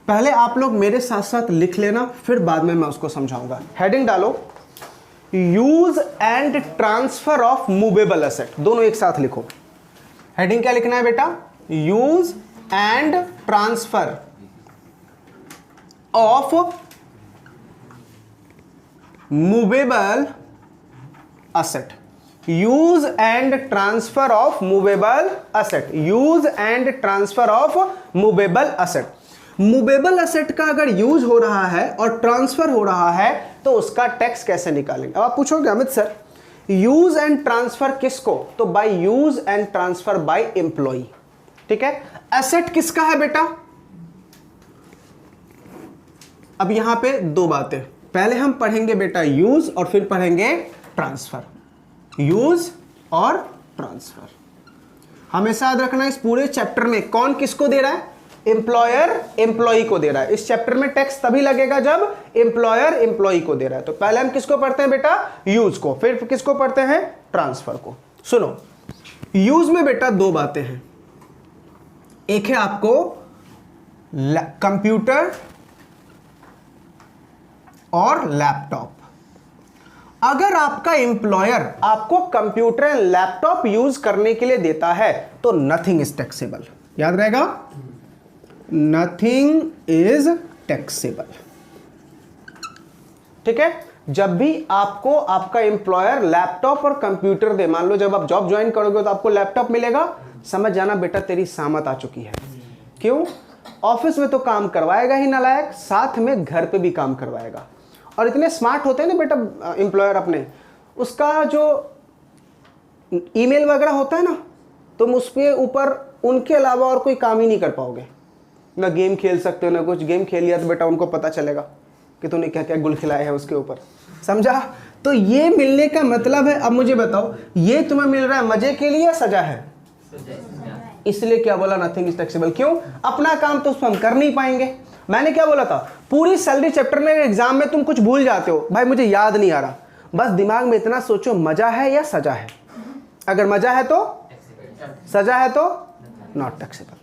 पहले आप लोग मेरे साथ साथ लिख लेना, फिर बाद में मैं उसको समझाऊंगा। हेडिंग डालो, use and transfer of movable asset. दोनों एक साथ लिखो। हेडिंग क्या लिखना है बेटा? Use and transfer of movable asset. Use and transfer of movable asset. Use and transfer of movable asset. Movable asset का अगर यूज हो रहा है और ट्रांसफर हो रहा है तो उसका टैक्स कैसे निकालेंगे? अब आप पूछोगे Amit sir use and transfer किसको? तो by use and transfer by employ. ठीक है, एसेट किसका है बेटा? अब यहां पे दो बातें, पहले हम पढ़ेंगे बेटा यूज और फिर पढ़ेंगे ट्रांसफर। यूज और ट्रांसफर हमेशा याद रखना, इस पूरे चैप्टर में कौन किसको दे रहा है? एम्प्लॉयर एम्प्लॉय को दे रहा है। इस चैप्टर में टैक्स तभी लगेगा जब एम्प्लॉयर एम्प्लॉय को दे रहा है। तो पहले हम किसको पढ़ते हैं बेटा? यूज को, फिर किसको पढ़ते हैं? ट्रांसफर को। सुनो, यूज में बेटा दो बातें हैं, एक है आपको कंप्यूटर और लैपटॉप। अगर आपका एम्प्लॉयर आपको कंप्यूटर एंड लैपटॉप यूज करने के लिए देता है तो नथिंग इज टैक्सेबल। याद रहेगा, नथिंग इज टैक्सेबल। ठीक है, जब भी आपको आपका एम्प्लॉयर लैपटॉप और कंप्यूटर दे, मान लो जब आप जॉब ज्वाइन करोगे तो आपको लैपटॉप मिलेगा, समझ जाना बेटा तेरी सामत आ चुकी है। क्यों? ऑफिस में तो काम करवाएगा ही नालायक, साथ में घर पे भी काम करवाएगा। और इतने स्मार्ट होते हैं ना बेटा एम्प्लॉयर अपने, उसका जो ईमेल वगैरह होता है ना, तुम उस पे ऊपर उनके अलावा और कोई काम ही नहीं कर पाओगे। ना गेम खेल सकते हो, ना कुछ। गेम खेल लिया तो बेटा उनको पता चलेगा कि तूने क्या क्या गुल खिलाया है उसके ऊपर, समझा? तो ये मिलने का मतलब है, अब मुझे बताओ ये तुम्हें मिल रहा है मजे के लिए या सजा है? इसलिए क्या बोला? Nothing is taxable. क्यों? अपना काम तो हम कर नहीं पाएंगे। मैंने क्या बोला था? पूरी सैलरी चैप्टर में एग्जाम में तुम कुछ भूल जाते हो, भाई मुझे याद नहीं आ रहा, बस दिमाग में इतना सोचो मजा है या सजा है। अगर मजा है तो सजा है तो नॉट टैक्सेबल।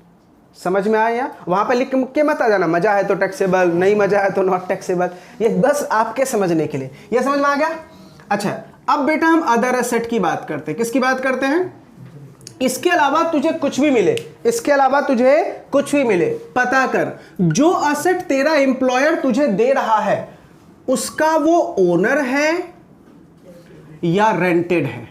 समझ में आया? वहां पे लिख के मत आ जाना मजा है तो टैक्सेबल, नहीं मजा है तो नॉट टैक्सेबल। ये बस आपके समझने के लिए। ये समझ में आ गया? अच्छा, अब बेटा हम अदर एसेट की बात करते हैं। किसकी बात करते हैं? इसके अलावा तुझे कुछ भी मिले, इसके अलावा तुझे कुछ भी मिले, पता कर जो असेट तेरा एम्प्लॉयर तुझे दे रहा है उसका वो ओनर है या रेंटेड है।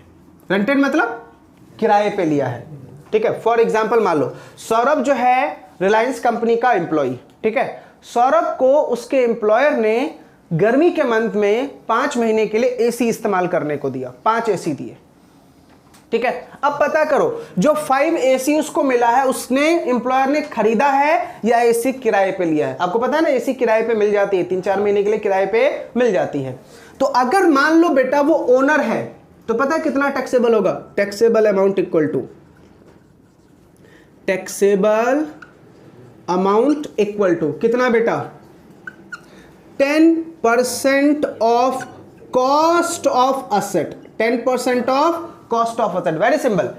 रेंटेड मतलब किराए पे लिया है। ठीक है, फॉर एग्जांपल मान लो सौरभ जो है रिलायंस कंपनी का एम्प्लॉय। ठीक है, सौरभ को उसके एम्प्लॉयर ने गर्मी के मंथ में 5 महीने के लिए एसी इस्तेमाल करने को दिया, 5 एसी दिए। ठीक है, अब पता करो जो 5 एसी उसको मिला है, उसने एम्प्लॉयर ने खरीदा है या एसी किराए पे लिया है? आपको पता है ना एसी किराए पे मिल जाती है, 3-4 महीने के लिए किराए पे मिल जाती है। तो अगर मान लो बेटा वो ओनर है तो पता है कितना टैक्सेबल होगा? Taxable amount equal to taxable amount equal to कितना बेटा? 10% of cost of asset. 10% of cost of asset. Very simple.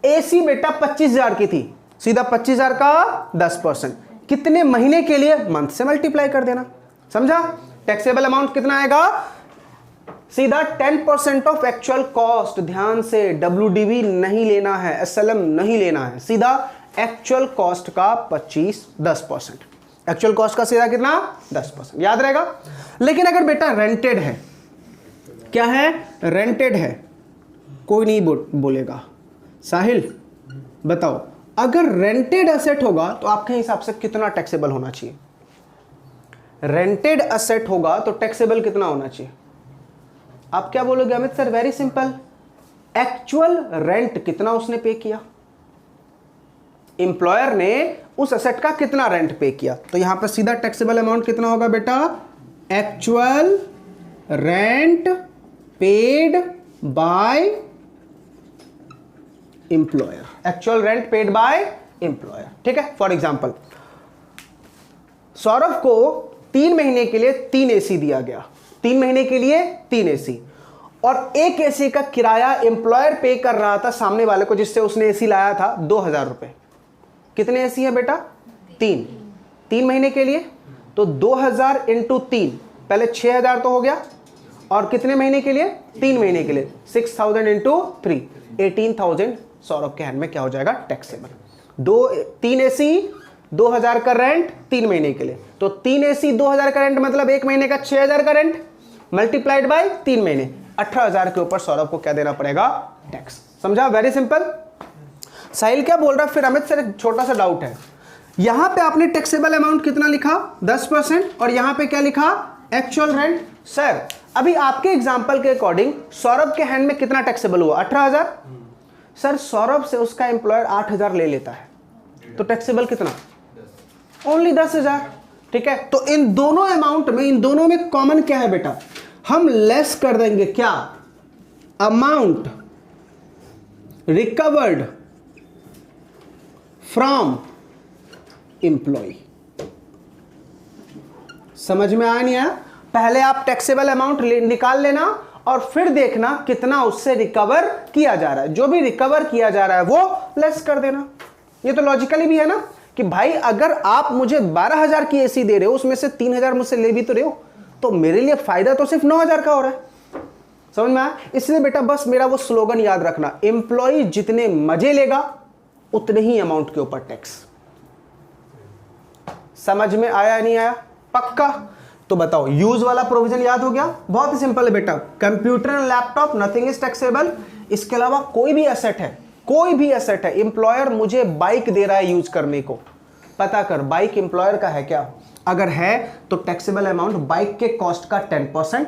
AC बेटा 25,000 की थी, सीधा 25,000 का 10%। कितने महीने के लिए? मंथ से मल्टीप्लाई कर देना। समझा? टैक्सेबल अमाउंट कितना आएगा? सीधा 10% ऑफ एक्चुअल कॉस्ट। ध्यान से, WDV नहीं लेना है, SLM नहीं लेना है, सीधा एक्चुअल कॉस्ट का 10%। एक्चुअल कॉस्ट का सीधा कितना? 10%। याद रहेगा। लेकिन अगर बेटा रेंटेड है, क्या है? रेंटेड है, कोई नहीं बोलेगा। साहिल बताओ, अगर रेंटेड एसेट होगा तो आपके हिसाब से कितना टैक्सेबल होना चाहिए? रेंटेड एसेट होगा तो टैक्सेबल कितना होना चाहिए? आप क्या बोलोगे Amit sir? Very simple, actual rent कितना उसने पे किया, एम्प्लॉयर ने उस एसेट का कितना रेंट पे किया। तो यहां पर सीधा टैक्सेबल अमाउंट कितना होगा बेटा? Actual rent paid by employer. Actual rent paid by employer. ठीक है, फॉर एग्जांपल सौरभ को 3 महीने के लिए 3 एसी दिया गया, 3 महीने के लिए 3 एसी, और एक एसी का किराया एम्प्लॉयर पे कर रहा था सामने वाले को जिससे उसने एसी लाया था 2,000 रुपए। कितने एसी है बेटा? 3 महीने के लिए, तो 2,000 इंटू 3, पहले 6,000 तो हो गया, और कितने महीने के लिए? 3 महीने के लिए 6,000 इंटू 3, 18,000 सौरभ के हैंड में क्या हो जाएगा? टैक्सेबल। 3 एसी 2,000 का रेंट 3 महीने के लिए, तो 3 एसी 2,000 का रेंट मतलब 1 महीने का 6,000 का रेंट मल्टीप्लाइड बाय 3 महीने, 18,000 के ऊपर सौरभ को क्या देना पड़ेगा? टैक्स। समझा? Very simple. साहिल क्या बोल रहा है? फिर अमित सर एक छोटा सा डाउट है, यहां पे आपने टैक्सेबल अमाउंट कितना लिखा? 10%, और यहां पे क्या लिखा? Actual rent. सर अभी आपके एग्जाम्पल के अकॉर्डिंग सौरभ के हैंड में कितना टैक्सेबल हुआ? 18,000। सर सौरभ से उसका एम्प्लॉयर 8,000 ले लेता है, तो टैक्सेबल कितना? ओनली 10,000। ठीक है, तो इन दोनों अमाउंट में, इन दोनों में कॉमन क्या है बेटा? हम लेस कर देंगे क्या? Amount recovered from employ. समझ में आया नहीं आया? पहले आप टैक्सेबल अमाउंट निकाल लेना और फिर देखना कितना उससे रिकवर किया जा रहा है। जो भी रिकवर किया जा रहा है वो लेस कर देना। ये तो लॉजिकली भी है ना कि भाई अगर आप मुझे 12,000 की एसी दे रहे हो, उसमें से 3,000 मुझसे ले भी तो रहे हो, तो मेरे लिए फायदा तो सिर्फ 9,000 का हो रहा है। समझ में आया? इसलिए बेटा बस मेरा वो स्लोगन याद रखना, एम्प्लॉय जितने मजे लेगा उतने ही अमाउंट के ऊपर टैक्स। समझ में आया नहीं आया? पक्का? तो बताओ, यूज वाला प्रोविजन याद हो गया? बहुत ही सिंपल है बेटा, computer and laptop nothing is taxable. इसके अलावा कोई भी एसेट है, कोई भी एसेट है, एम्प्लॉयर मुझे बाइक दे रहा है यूज करने को, पता कर बाइक एम्प्लॉयर का है क्या? अगर है तो टैक्सेबल अमाउंट बाइक के कॉस्ट का 10%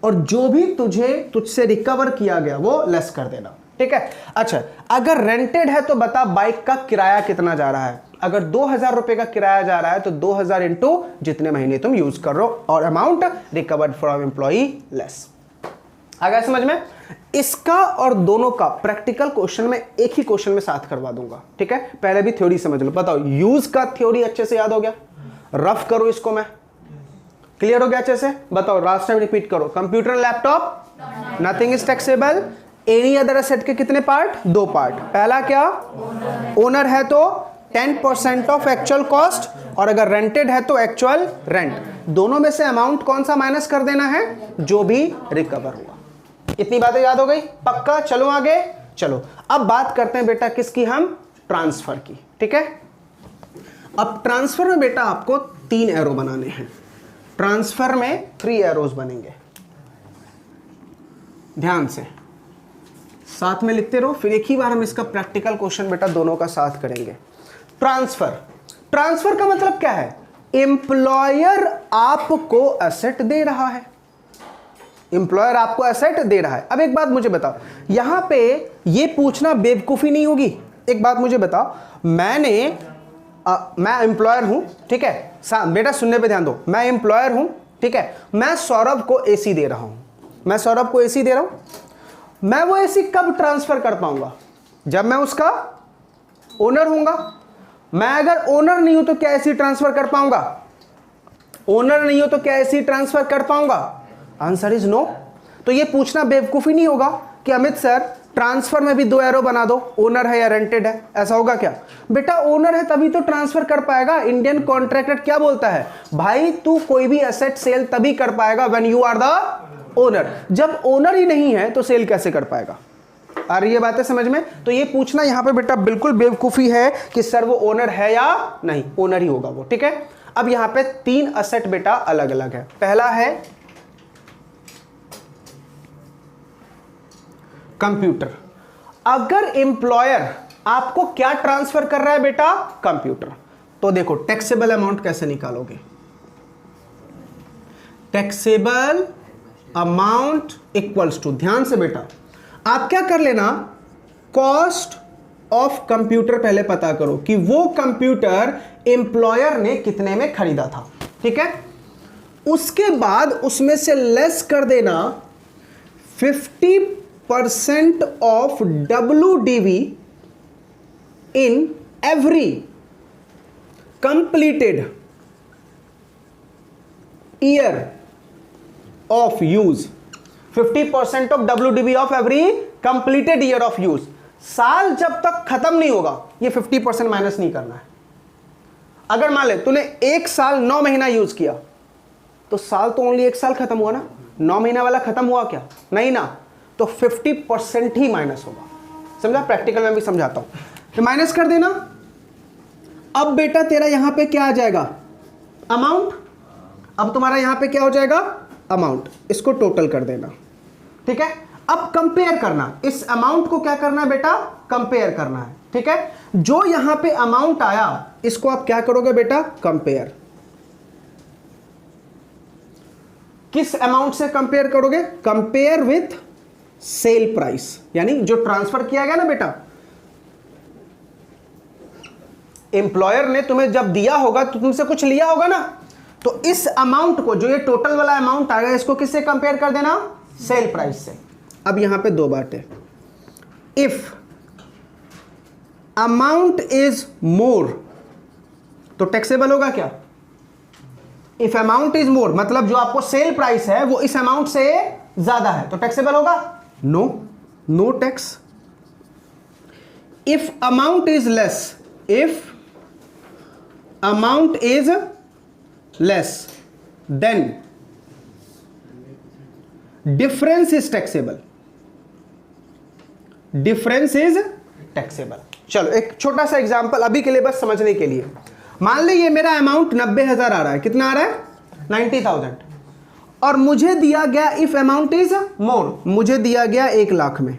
और जो भी तुझसे रिकवर किया गया वो लेस कर देना। ठीक है? अच्छा, अगर रेंटेड है तो बता बाइक का किराया कितना जा रहा है? अगर 2,000 रुपए का किराया जा रहा है तो 2,000 इंटू जितने महीने तुम यूज कर रहे हो और amount recovered from employee less. आ गया समझ में? इसका और दोनों का प्रैक्टिकल क्वेश्चन में एक ही क्वेश्चन में साथ करवा दूंगा। ठीक है, पहले भी थ्योरी समझ लो। बताओ, यूज का थ्योरी अच्छे से याद हो गया? रफ करो इसको, मैं क्लियर हो गया अच्छे से? बताओ, लास्ट टाइम रिपीट करो। Computer laptop nothing is taxable. Any other asset के कितने पार्ट? 2 पार्ट। पहला क्या? ओनर है तो 10% ऑफ एक्चुअल कॉस्ट, और अगर रेंटेड है तो एक्चुअल रेंट। दोनों में से अमाउंट कौन सा माइनस कर देना है? जो भी रिकवर हुआ। इतनी बातें याद हो गई? पक्का? चलो आगे चलो। अब बात करते हैं बेटा किसकी? हम ट्रांसफर की। ठीक है, अब ट्रांसफर में बेटा आपको 3 एरो बनाने हैं। ट्रांसफर में 3 एरोज बनेंगे, ध्यान से साथ में लिखते रहो, फिर एक ही बार हम इसका प्रैक्टिकल क्वेश्चन बेटा दोनों का साथ करेंगे। ट्रांसफर, ट्रांसफर का मतलब क्या है? एम्प्लॉयर आपको एसेट दे रहा है, एम्प्लॉयर आपको एसेट दे रहा है। अब एक बात मुझे बताओ, यहां पे ये पूछना बेवकूफी नहीं होगी? एक बात मुझे बताओ, मैं एम्प्लॉयर हूं, ठीक है बेटा, सुनने पे ध्यान दो। मैं एम्प्लॉयर हूं, ठीक है, मैं सौरभ को एसी दे रहा हूं, मैं सौरभ को एसी दे रहा हूं। मैं वो एसी कब ट्रांसफर कर पाऊंगा? जब मैं उसका ओनर हूंगा। मैं अगर ओनर नहीं हूं तो क्या एसी ट्रांसफर कर पाऊंगा? ओनर नहीं हो तो क्या एसी ट्रांसफर कर पाऊंगा? Answer is no. तो ये पूछना बेवकूफी नहीं होगा कि अमित सर ट्रांसफर में भी 2 एरो बना दो, ओनर है या रेंटेड है, ऐसा होगा क्या? बेटा ओनर है तभी तो ट्रांसफर कर पाएगा। इंडियन कॉन्ट्रैक्ट एक्ट क्या बोलता है? भाई तू कोई भी एसेट सेल तभी कर पाएगा when you are the owner. जब ओनर ही नहीं है तो सेल कैसे कर पाएगा? आ रही है बातें समझ में? तो ये पूछना यहां पे बेटा बिल्कुल बेवकूफी है कि सर वो ओनर है या नहीं, ओनर ही होगा वो। ठीक है, अब यहां पे 3 एसेट बेटा अलग अलग है। पहला है कंप्यूटर। अगर एम्प्लॉयर आपको क्या ट्रांसफर कर रहा है बेटा? कंप्यूटर। तो देखो टैक्सेबल अमाउंट कैसे निकालोगे? टैक्सेबल अमाउंट इक्वल्स टू, ध्यान से बेटा आप क्या कर लेना, कॉस्ट ऑफ कंप्यूटर पहले पता करो कि वो कंप्यूटर एम्प्लॉयर ने कितने में खरीदा था। ठीक है, उसके बाद उसमें से लेस कर देना 50% off WDV in every completed year of use. 50% off WDV of every completed year of use. साल जब तक खत्म नहीं होगा ये 50% माइनस नहीं करना है। अगर मान ले तूने 1 साल 9 महीना यूज किया तो साल तो ओनली 1 साल खत्म हुआ ना, 9 महीना वाला खत्म हुआ क्या? नहीं ना, तो 50% ही माइनस होगा। समझा? प्रैक्टिकल में भी समझाता हूं, तो माइनस कर देना। अब बेटा तेरा यहां पे क्या आ जाएगा? अमाउंट। अब तुम्हारा यहां पे क्या हो जाएगा? अमाउंट। इसको टोटल कर देना। ठीक है, अब कंपेयर करना, इस अमाउंट को क्या करना है बेटा? कंपेयर करना है। ठीक है, जो यहां पे अमाउंट आया इसको आप क्या करोगे बेटा? कंपेयर। किस अमाउंट से कंपेयर करोगे? कंपेयर विथ सेल प्राइस, यानी जो ट्रांसफर किया गया ना बेटा, एम्प्लॉयर ने तुम्हें जब दिया होगा तो तुमसे कुछ लिया होगा ना, तो इस अमाउंट को, जो ये टोटल वाला अमाउंट आएगा, इसको किससे कंपेयर कर देना? सेल प्राइस से। अब यहां पे दो बातें, इफ अमाउंट इज मोर तो टैक्सेबल होगा क्या? इफ अमाउंट इज मोर मतलब जो आपको सेल प्राइस है वो इस अमाउंट से ज्यादा है, तो टैक्सेबल होगा? No, no tax. If amount is less, if amount is less then difference is taxable, difference is taxable। चलो एक छोटा सा एग्जांपल अभी के लिए बस समझने के लिए। मान लीजिए मेरा अमाउंट 90,000 आ रहा है, कितना आ रहा है? 90,000, और मुझे दिया गया इफ अमाउंट इज मोर, मुझे दिया गया 1 लाख में,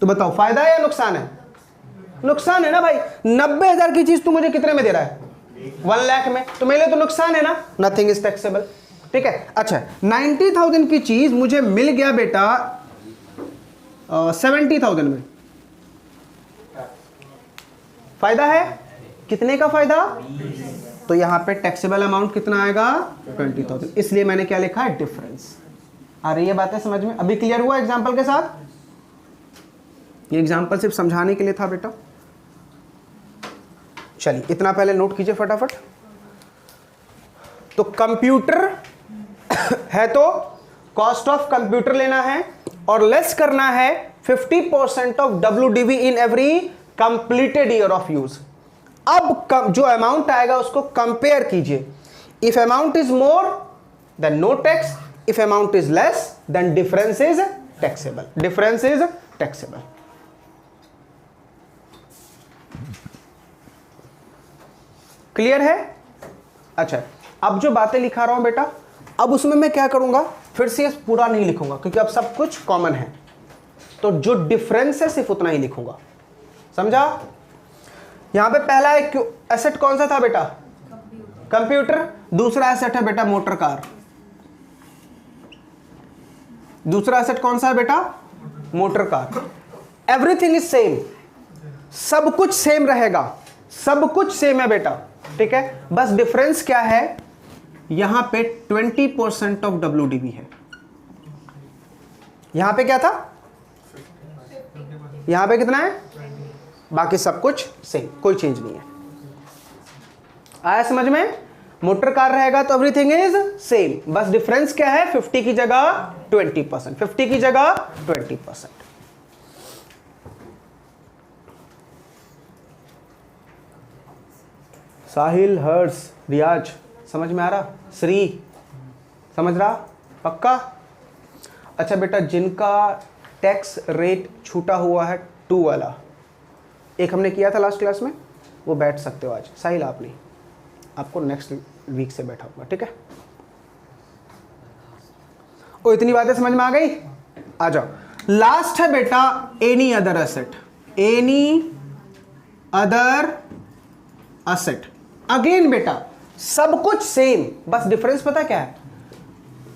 तो बताओ फायदा है या नुकसान है? नुकसान है ना भाई। 90,000 की चीज तू मुझे कितने में दे रहा है? 1 लाख में, तो मेरे लिए तो नुकसान है ना, नथिंग इज टैक्सेबल। ठीक है, अच्छा 90,000 की चीज मुझे मिल गया बेटा 70,000 में, फायदा है? कितने का फायदा? तो यहां पे टैक्सेबल अमाउंट कितना आएगा? 20,000। इसलिए मैंने क्या लिखा है? डिफरेंस। आ रही है बातें समझ में? अभी क्लियर हुआ एग्जांपल के साथ? ये एग्जांपल सिर्फ समझाने के लिए था बेटा। चलिए इतना पहले नोट कीजिए फटाफट। तो कंप्यूटर है तो कॉस्ट ऑफ कंप्यूटर लेना है और लेस करना है 50% off WDV in every completed year of use. अब जो अमाउंट आएगा उसको कंपेयर कीजिए। If amount is more than no tax, if amount is less than difference is taxable, difference is taxable. Clear है? अच्छा अब जो बातें लिखा रहा हूं बेटा, अब उसमें मैं क्या करूंगा, फिर से पूरा नहीं लिखूंगा क्योंकि अब सब कुछ कॉमन है, तो जो डिफरेंस है सिर्फ उतना ही लिखूंगा। समझा? यहां पे पहला एक एसेट कौन सा था बेटा? कंप्यूटर। दूसरा एसेट है बेटा मोटर कार। दूसरा एसेट कौन सा है बेटा? Motor car. Everything is same, सब कुछ सेम रहेगा, सब कुछ सेम है बेटा। ठीक है, बस डिफरेंस क्या है, यहां पे 20% ऑफ WDV है। यहां पे क्या था? यहां पे कितना है? बाकी सब कुछ सेम, कोई चेंज नहीं है। आया समझ में? मोटर कार रहेगा तो एवरीथिंग इज सेम, बस डिफरेंस क्या है? 50 की जगह 20%, 50 की जगह 20%। साहिल, हर्ष, रियाज समझ में आ रहा? श्री समझ रहा? पक्का? अच्छा बेटा जिनका टैक्स रेट छूटा हुआ है 2 वाला, एक हमने किया था लास्ट क्लास में, वो बैठ सकते हो आज। साहिल आप नहीं, आपको नेक्स्ट वीक से बैठाऊंगा। ठीक है? ओ इतनी बातें समझ में आ गई? आ जाओ। लास्ट है बेटा any other asset, any other asset. Again बेटा सब कुछ सेम, बस डिफरेंस पता क्या है?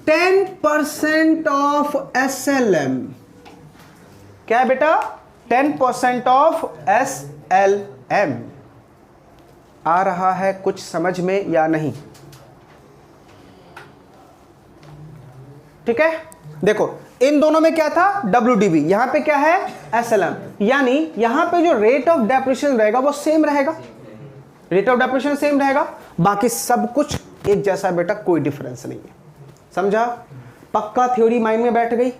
10% ऑफ SLM। क्या है बेटा? 10% ऑफ SLM। आ रहा है कुछ समझ में या नहीं? ठीक है, देखो इन दोनों में क्या था? WDV, यहां पे क्या है? SLM। यानी यहां पे जो रेट ऑफ डेप्रिसिएशन रहेगा वो सेम रहेगा, रेट ऑफ डेप्रिसिएशन सेम रहेगा, बाकी सब कुछ एक जैसा बेटा, कोई डिफरेंस नहीं है। समझा? पक्का थ्योरी माइंड में बैठ गई।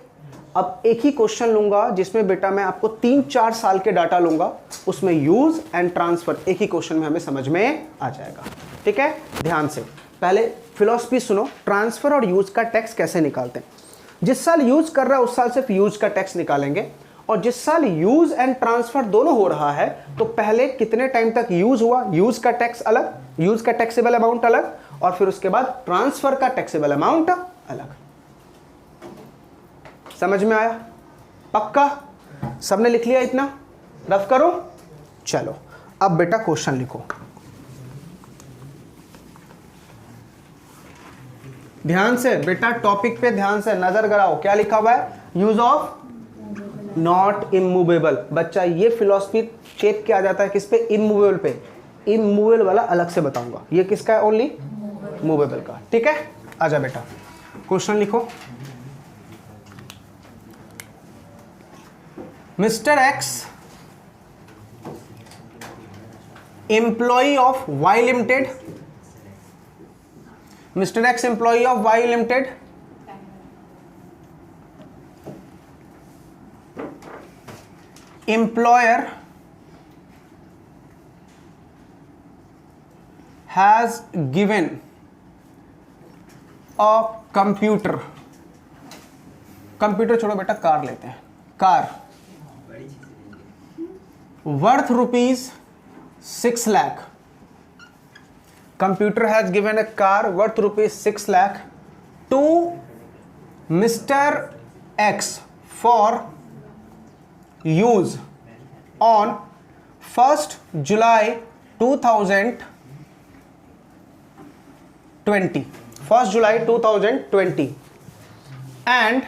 अब एक ही क्वेश्चन लूंगा जिसमें बेटा मैं आपको 3-4 साल के डाटा लूंगा, उसमें यूज एंड ट्रांसफर एक ही क्वेश्चन में हमें समझ में आ जाएगा। ठीक है, ध्यान से पहले फिलॉसफी सुनो, ट्रांसफर और यूज का टैक्स कैसे निकालते हैं। जिस साल यूज कर रहा है उस साल सिर्फ यूज का टैक्स निकालेंगे, और जिस साल यूज एंड ट्रांसफर दोनों हो रहा है तो पहले कितने टाइम तक यूज हुआ, यूज का टैक्स अलग, यूज का टैक्सेबल अमाउंट अलग, और फिर उसके बाद ट्रांसफर का टैक्सेबल अमाउंट अलग। समझ में आया? पक्का? सबने लिख लिया? इतना रफ करो। चलो अब बेटा क्वेश्चन लिखो। ध्यान से बेटा, टॉपिक पे ध्यान से नजर कराओ, क्या लिखा हुआ है? Use of not immovable. बच्चा ये फिलॉसफी चेक किया जाता है किस पे? इमूवेबल पे। इमूवेबल वाला अलग से बताऊंगा, ये किसका है? ओनली मूवेबल का। ठीक है, आजा बेटा, क्वेश्चन लिखो। Mister X employ of Y limited, mister X employ of Y limited employer has given a computer, computer छोड़ो बेटा, कार लेते हैं, car worth ₹6 lakh, computer has given a car worth ₹6 lakh to Mr. X for use on 1st July 2020, 1st July 2020, and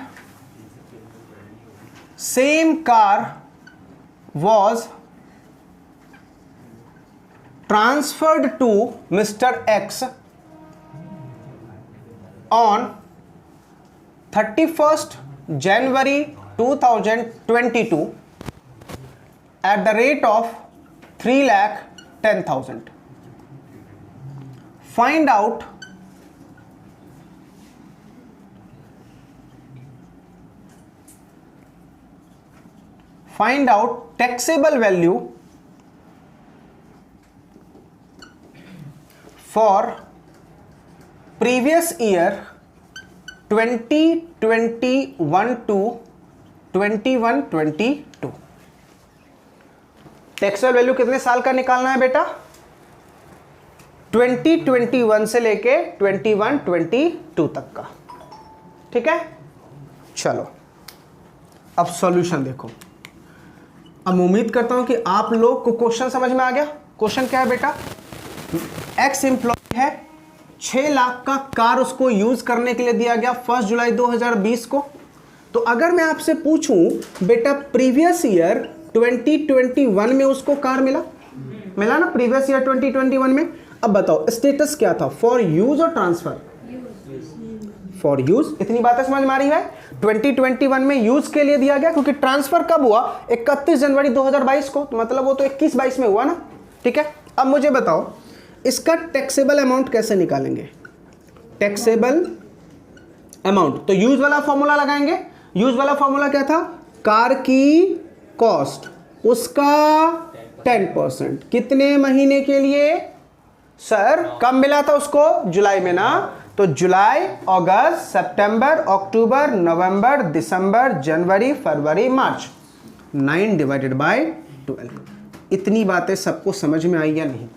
same car was transferred to Mr. X on 31st January 2022 at the rate of 3,10,000. Find out taxable value for previous year 2021 to 21-22। Taxable value कितने साल का निकालना है बेटा? 2021 से लेके 21-22 तक का। ठीक है, चलो अब सॉल्यूशन देखो। अब उम्मीद करता हूं कि आप लोग को क्वेश्चन समझ में आ गया। क्वेश्चन क्या है बेटा? एक्स एम्प्लॉय है, 6 लाख का कार उसको यूज करने के लिए दिया गया 1 जुलाई 2020 को। तो अगर मैं आपसे पूछूं बेटा प्रीवियस ईयर 2021 में उसको कार मिला ना, प्रीवियस ईयर 2021 में। अब बताओ स्टेटस क्या था, फॉर यूज और ट्रांसफर? For use. इतनी बातें समझ में आ रही है? 2021 में यूज के लिए दिया गया, क्योंकि ट्रांसफर कब हुआ? 31 जनवरी 2022 को, तो मतलब वो तो 21-22 में हुआ ना। ठीक है, अब मुझे बताओ इसका टैक्सेबल अमाउंट कैसे निकालेंगे? टैक्सेबल अमाउंट तो यूज वाला फॉर्मूला लगाएंगे। यूज वाला फॉर्मूला क्या था? कार की कॉस्ट उसका 10%। कितने महीने के लिए सर? कब मिला था उसको? जुलाई में ना। तो जुलाई, अगस्त, सितंबर, अक्टूबर, नवंबर, दिसंबर, जनवरी, फरवरी, मार्च। 9/12। इतनी बातें सबको समझ में आई या नहीं?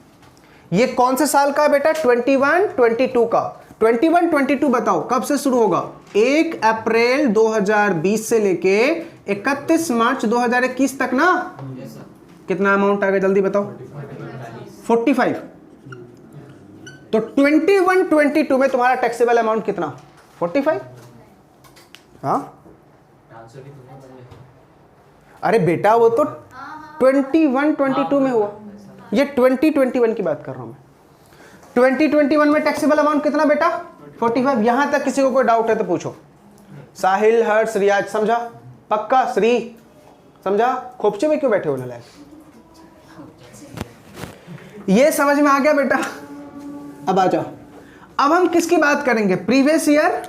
ये कौन से साल का है बेटा? 21-22 का। 21-22 बताओ कब से शुरू होगा? 1 अप्रैल 2020 से लेके 31 मार्च 2021 तक ना। कितना अमाउंट आ गया जल्दी बताओ? 45। तो 21-22 में तुम्हारा टैक्सेबल अमाउंट कितना? 45। हाँ अरे बेटा वो तो 21-22 में हुआ, ये 2021 की बात कर रहा हूं मैं। 2021 में टैक्सेबल अमाउंट कितना बेटा? 45। यहां तक किसी को कोई डाउट है तो पूछो। साहिल, हर्ष, रियाज समझा? पक्का? श्री समझा? खोपचे में क्यों बैठे हो नालायक? ये समझ में आ गया बेटा? अब आ जाओ, अब हम किसकी बात करेंगे? Previous year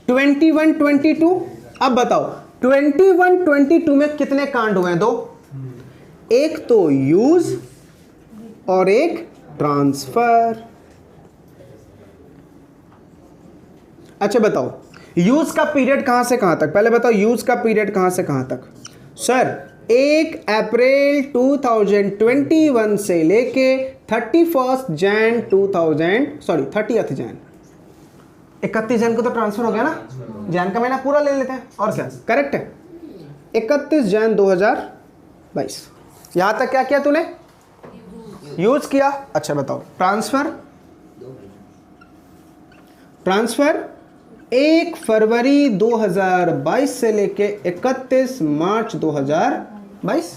21-22। अब बताओ 21-22 में कितने कांड हुए हैं? 2। एक तो यूज और एक ट्रांसफर। अच्छा बताओ यूज का पीरियड कहां से कहां तक? पहले बताओ यूज का पीरियड कहां से कहां तक? सर 1 अप्रैल 2021 से लेके 31 जैन 30th जैन। 31 जैन को तो ट्रांसफर हो गया ना, जैन का महीना पूरा ले लेते हैं और क्या करेक्ट है? 31 जैन 2022। यहां तक क्या किया तूने? यूज किया। अच्छा बताओ ट्रांसफर ट्रांसफर 1 फरवरी 2022 से लेके 31 मार्च 2022।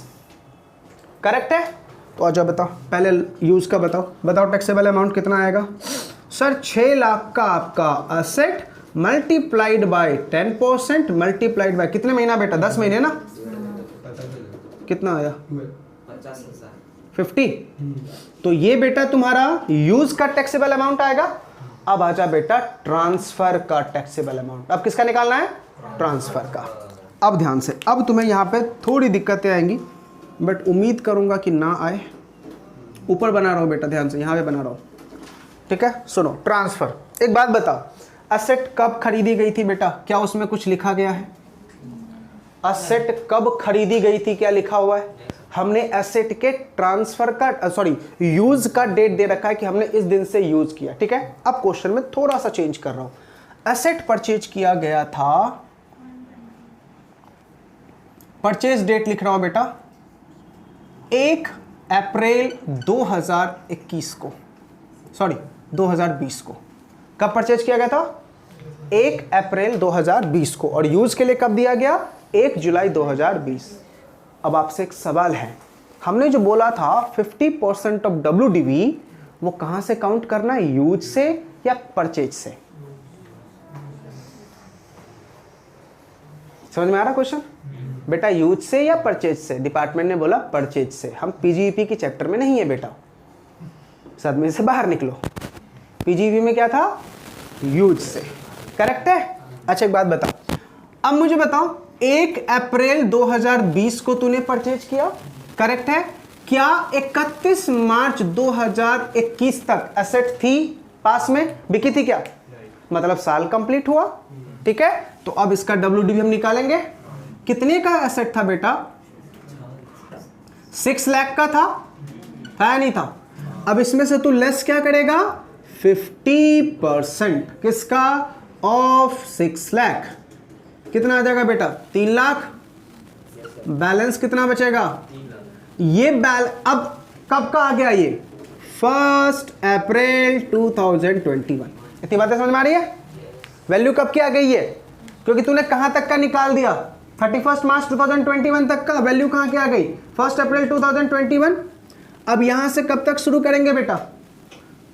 करेक्ट है? तो आ जाओ बताओ, पहले यूज का बताओ टैक्सेबल अमाउंट कितना आएगा। सर 6 लाख का आपका asset multiplied by 10% multiplied by कितने महीना बेटा, 10 महीने ना, कितना आया 50। तो ये बेटा तुम्हारा यूज का टैक्सेबल अमाउंट आएगा। अब आजा बेटा ट्रांसफर का टैक्सेबल अमाउंट। अब किसका निकालना है? ट्रांसफर का। अब ध्यान से, अब तुम्हें यहां पे थोड़ी दिक्कतें आएंगी, बट उम्मीद करूंगा कि ना आए। ऊपर बना रहा हूं बेटा, ध्यान से यहां पे बना रहा हूं, ठीक है। सुनो, ट्रांसफर। एक बात बताओ, असेट कब खरीदी गई थी बेटा? क्या उसमें कुछ लिखा गया है? असेट कब खरीदी गई थी, क्या लिखा हुआ है? हमने एसेट के ट्रांसफर का यूज का डेट दे रखा है कि हमने इस दिन से यूज किया, ठीक है। अब क्वेश्चन में थोड़ा सा चेंज कर रहा हूं। एसेट परचेज किया गया था, परचेज डेट लिख रहा हूं बेटा 1 अप्रैल 2021 को, सॉरी 2020 को। कब परचेज किया गया था? 1 अप्रैल 2020 को। और यूज के लिए कब दिया गया? 1 जुलाई 2020। अब आपसे एक सवाल है, हमने जो बोला था 50% ऑफ WDV, वो कहां से काउंट करना है, यूज से या परचेज से? समझ में आ रहा क्वेश्चन बेटा? यूज से या परचेज से? डिपार्टमेंट ने बोला परचेज से। हम PGEP की चैप्टर में नहीं है बेटा, सदमे से बाहर निकलो। PGEP में क्या था? यूज से। करेक्ट है? अच्छा एक बात बताओ, अब मुझे बताओ 1 अप्रैल 2020 को तूने परचेज किया, करेक्ट है? क्या 31 मार्च 2021 तक एसेट थी पास में, बिकी थी क्या? मतलब साल कंप्लीट हुआ, ठीक है। तो अब इसका WDV हम निकालेंगे। कितने का एसेट था बेटा? 6 लाख का था या नहीं था? अब इसमें से तू लेस क्या करेगा? 50% किसका? ऑफ 6 लाख। कितना आ जाएगा बेटा? 3 लाख। बैलेंस कितना बचेगा? ये अब कब का आ गया ये? 1 अप्रैल 2021। इतनी बातें समझ में आ रही है? वैल्यू कब की आ गई है? क्योंकि तूने कहां तक का निकाल दिया, 31 मार्च 2021 तक का। वैल्यू कहां की आ गई? 1 अप्रैल 2021। अब यहां से कब तक शुरू करेंगे बेटा?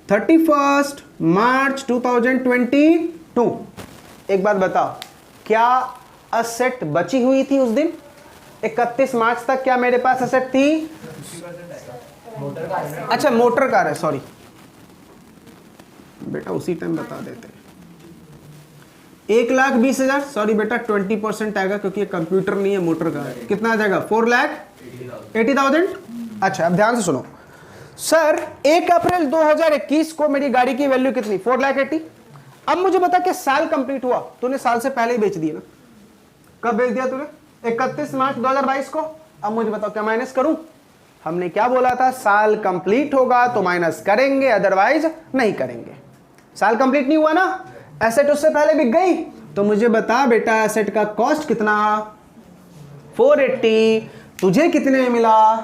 31 मार्च 2022। एक बात बताओ, क्या असेट बची हुई थी उस दिन 31 मार्च तक? क्या मेरे पास असेट थी? अच्छा मोटर कार है, सॉरी बेटा, उसी टाइम बता देते हैं। 1,20,000, सॉरी बेटा 20% आएगा क्योंकि ये कंप्यूटर नहीं है, मोटर कार है। कितना आ जाएगा? 4,80,000। अच्छा अब ध्यान से सुनो सर, 1 अप्रैल 2021 को मेरी गाड़ी की वैल्यू कितनी? 4,80,000। अब मुझे बता कि साल कंप्लीट हुआ, तूने साल से पहले ही बेच दिया ना। कब बेच दिया तूने? 31 मार्च 2022 को। अब मुझे बताओ क्या माइनस करूं? हमने क्या बोला था? साल कंप्लीट होगा तो माइनस करेंगे, अदरवाइज नहीं करेंगे। साल कंप्लीट नहीं हुआ ना, एसेट उससे पहले बिक गई, तो मुझे बता बेटा एसेट का कॉस्ट कितना? 480। तुझे कितने में मिला?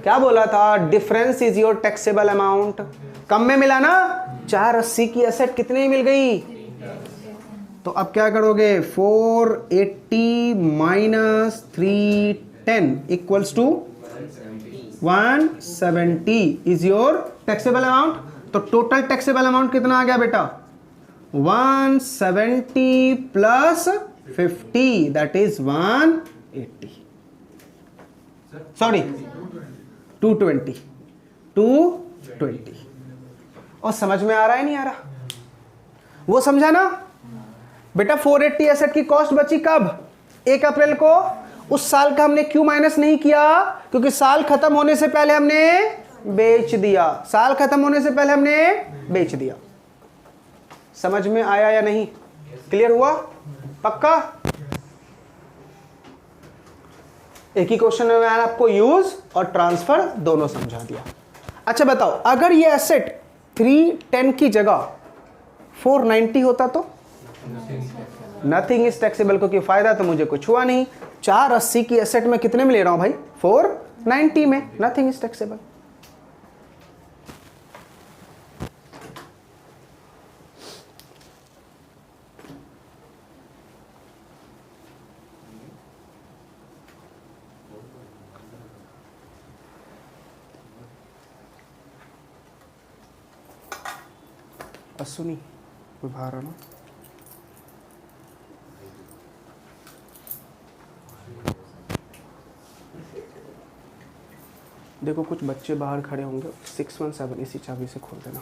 क्या बोला था? Difference is your taxable amount. कम में मिला ना, 480 की एसेट कितने में मिल गई? तो अब क्या करोगे? 480 minus 310 equals to 170 is your taxable amount. तो टोटल टैक्सेबल अमाउंट कितना आ गया बेटा? 170 प्लस 50 दैट इज 180, सॉरी 220। और समझ में आ रहा है नहीं आ रहा? वो समझा ना बेटा? 480 एसेट की कॉस्ट बची कब? 1 अप्रैल को। उस साल का हमने क्यों माइनस नहीं किया? क्योंकि साल खत्म होने से पहले हमने बेच दिया। साल खत्म होने से पहले हमने बेच दिया। समझ में आया या नहीं? क्लियर हुआ? पक्का? एक ही क्वेश्चन में मैंने आपको यूज और ट्रांसफर दोनों समझा दिया। अच्छा बताओ, अगर ये एसेट 310 की जगह 490 होता तो? नथिंग इज टैक्सेबल, क्योंकि फायदा तो मुझे कुछ हुआ नहीं। 480 की एसेट में कितने में ले रहा हूं भाई? 490 में। Nothing is taxable. अश्विनी कोई बाहर आना। देखो कुछ बच्चे बाहर खड़े होंगे, 617 इसी चाबी से खोल देना।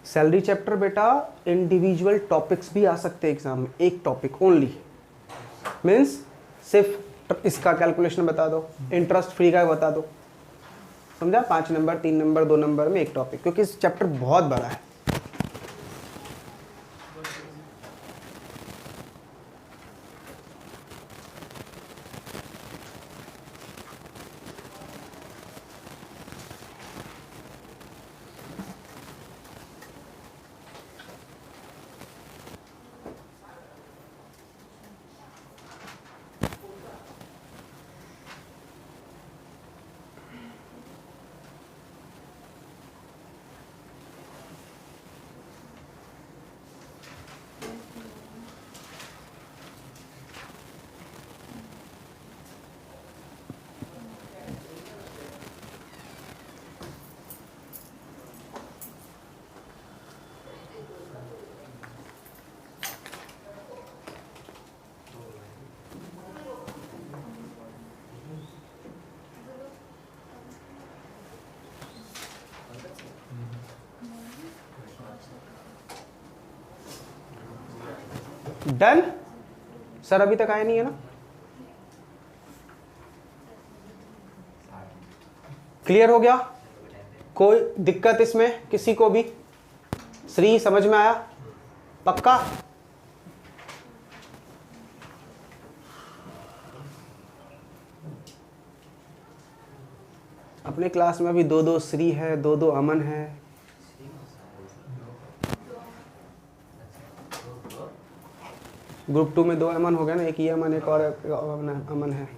सैलरी चैप्टर बेटा इंडिविजुअल टॉपिक्स भी आ सकते हैं एग्जाम में, एक टॉपिक ओनली, मीन्स सिर्फ इसका कैलकुलेशन बता दो, इंटरेस्ट फ्री का बता दो, समझा? 5 नंबर 3 नंबर 2 नंबर में एक टॉपिक, क्योंकि इस चैप्टर बहुत बड़ा है। डन सर, अभी तक आया नहीं है ना? क्लियर हो गया? कोई दिक्कत इसमें किसी को भी? श्री समझ में आया? पक्का? अपने क्लास में अभी 2-2 श्री है, 2-2 अमन है। ग्रुप 2 में 2 अमन हो गया ना, एक ये अमन एक और अमन है।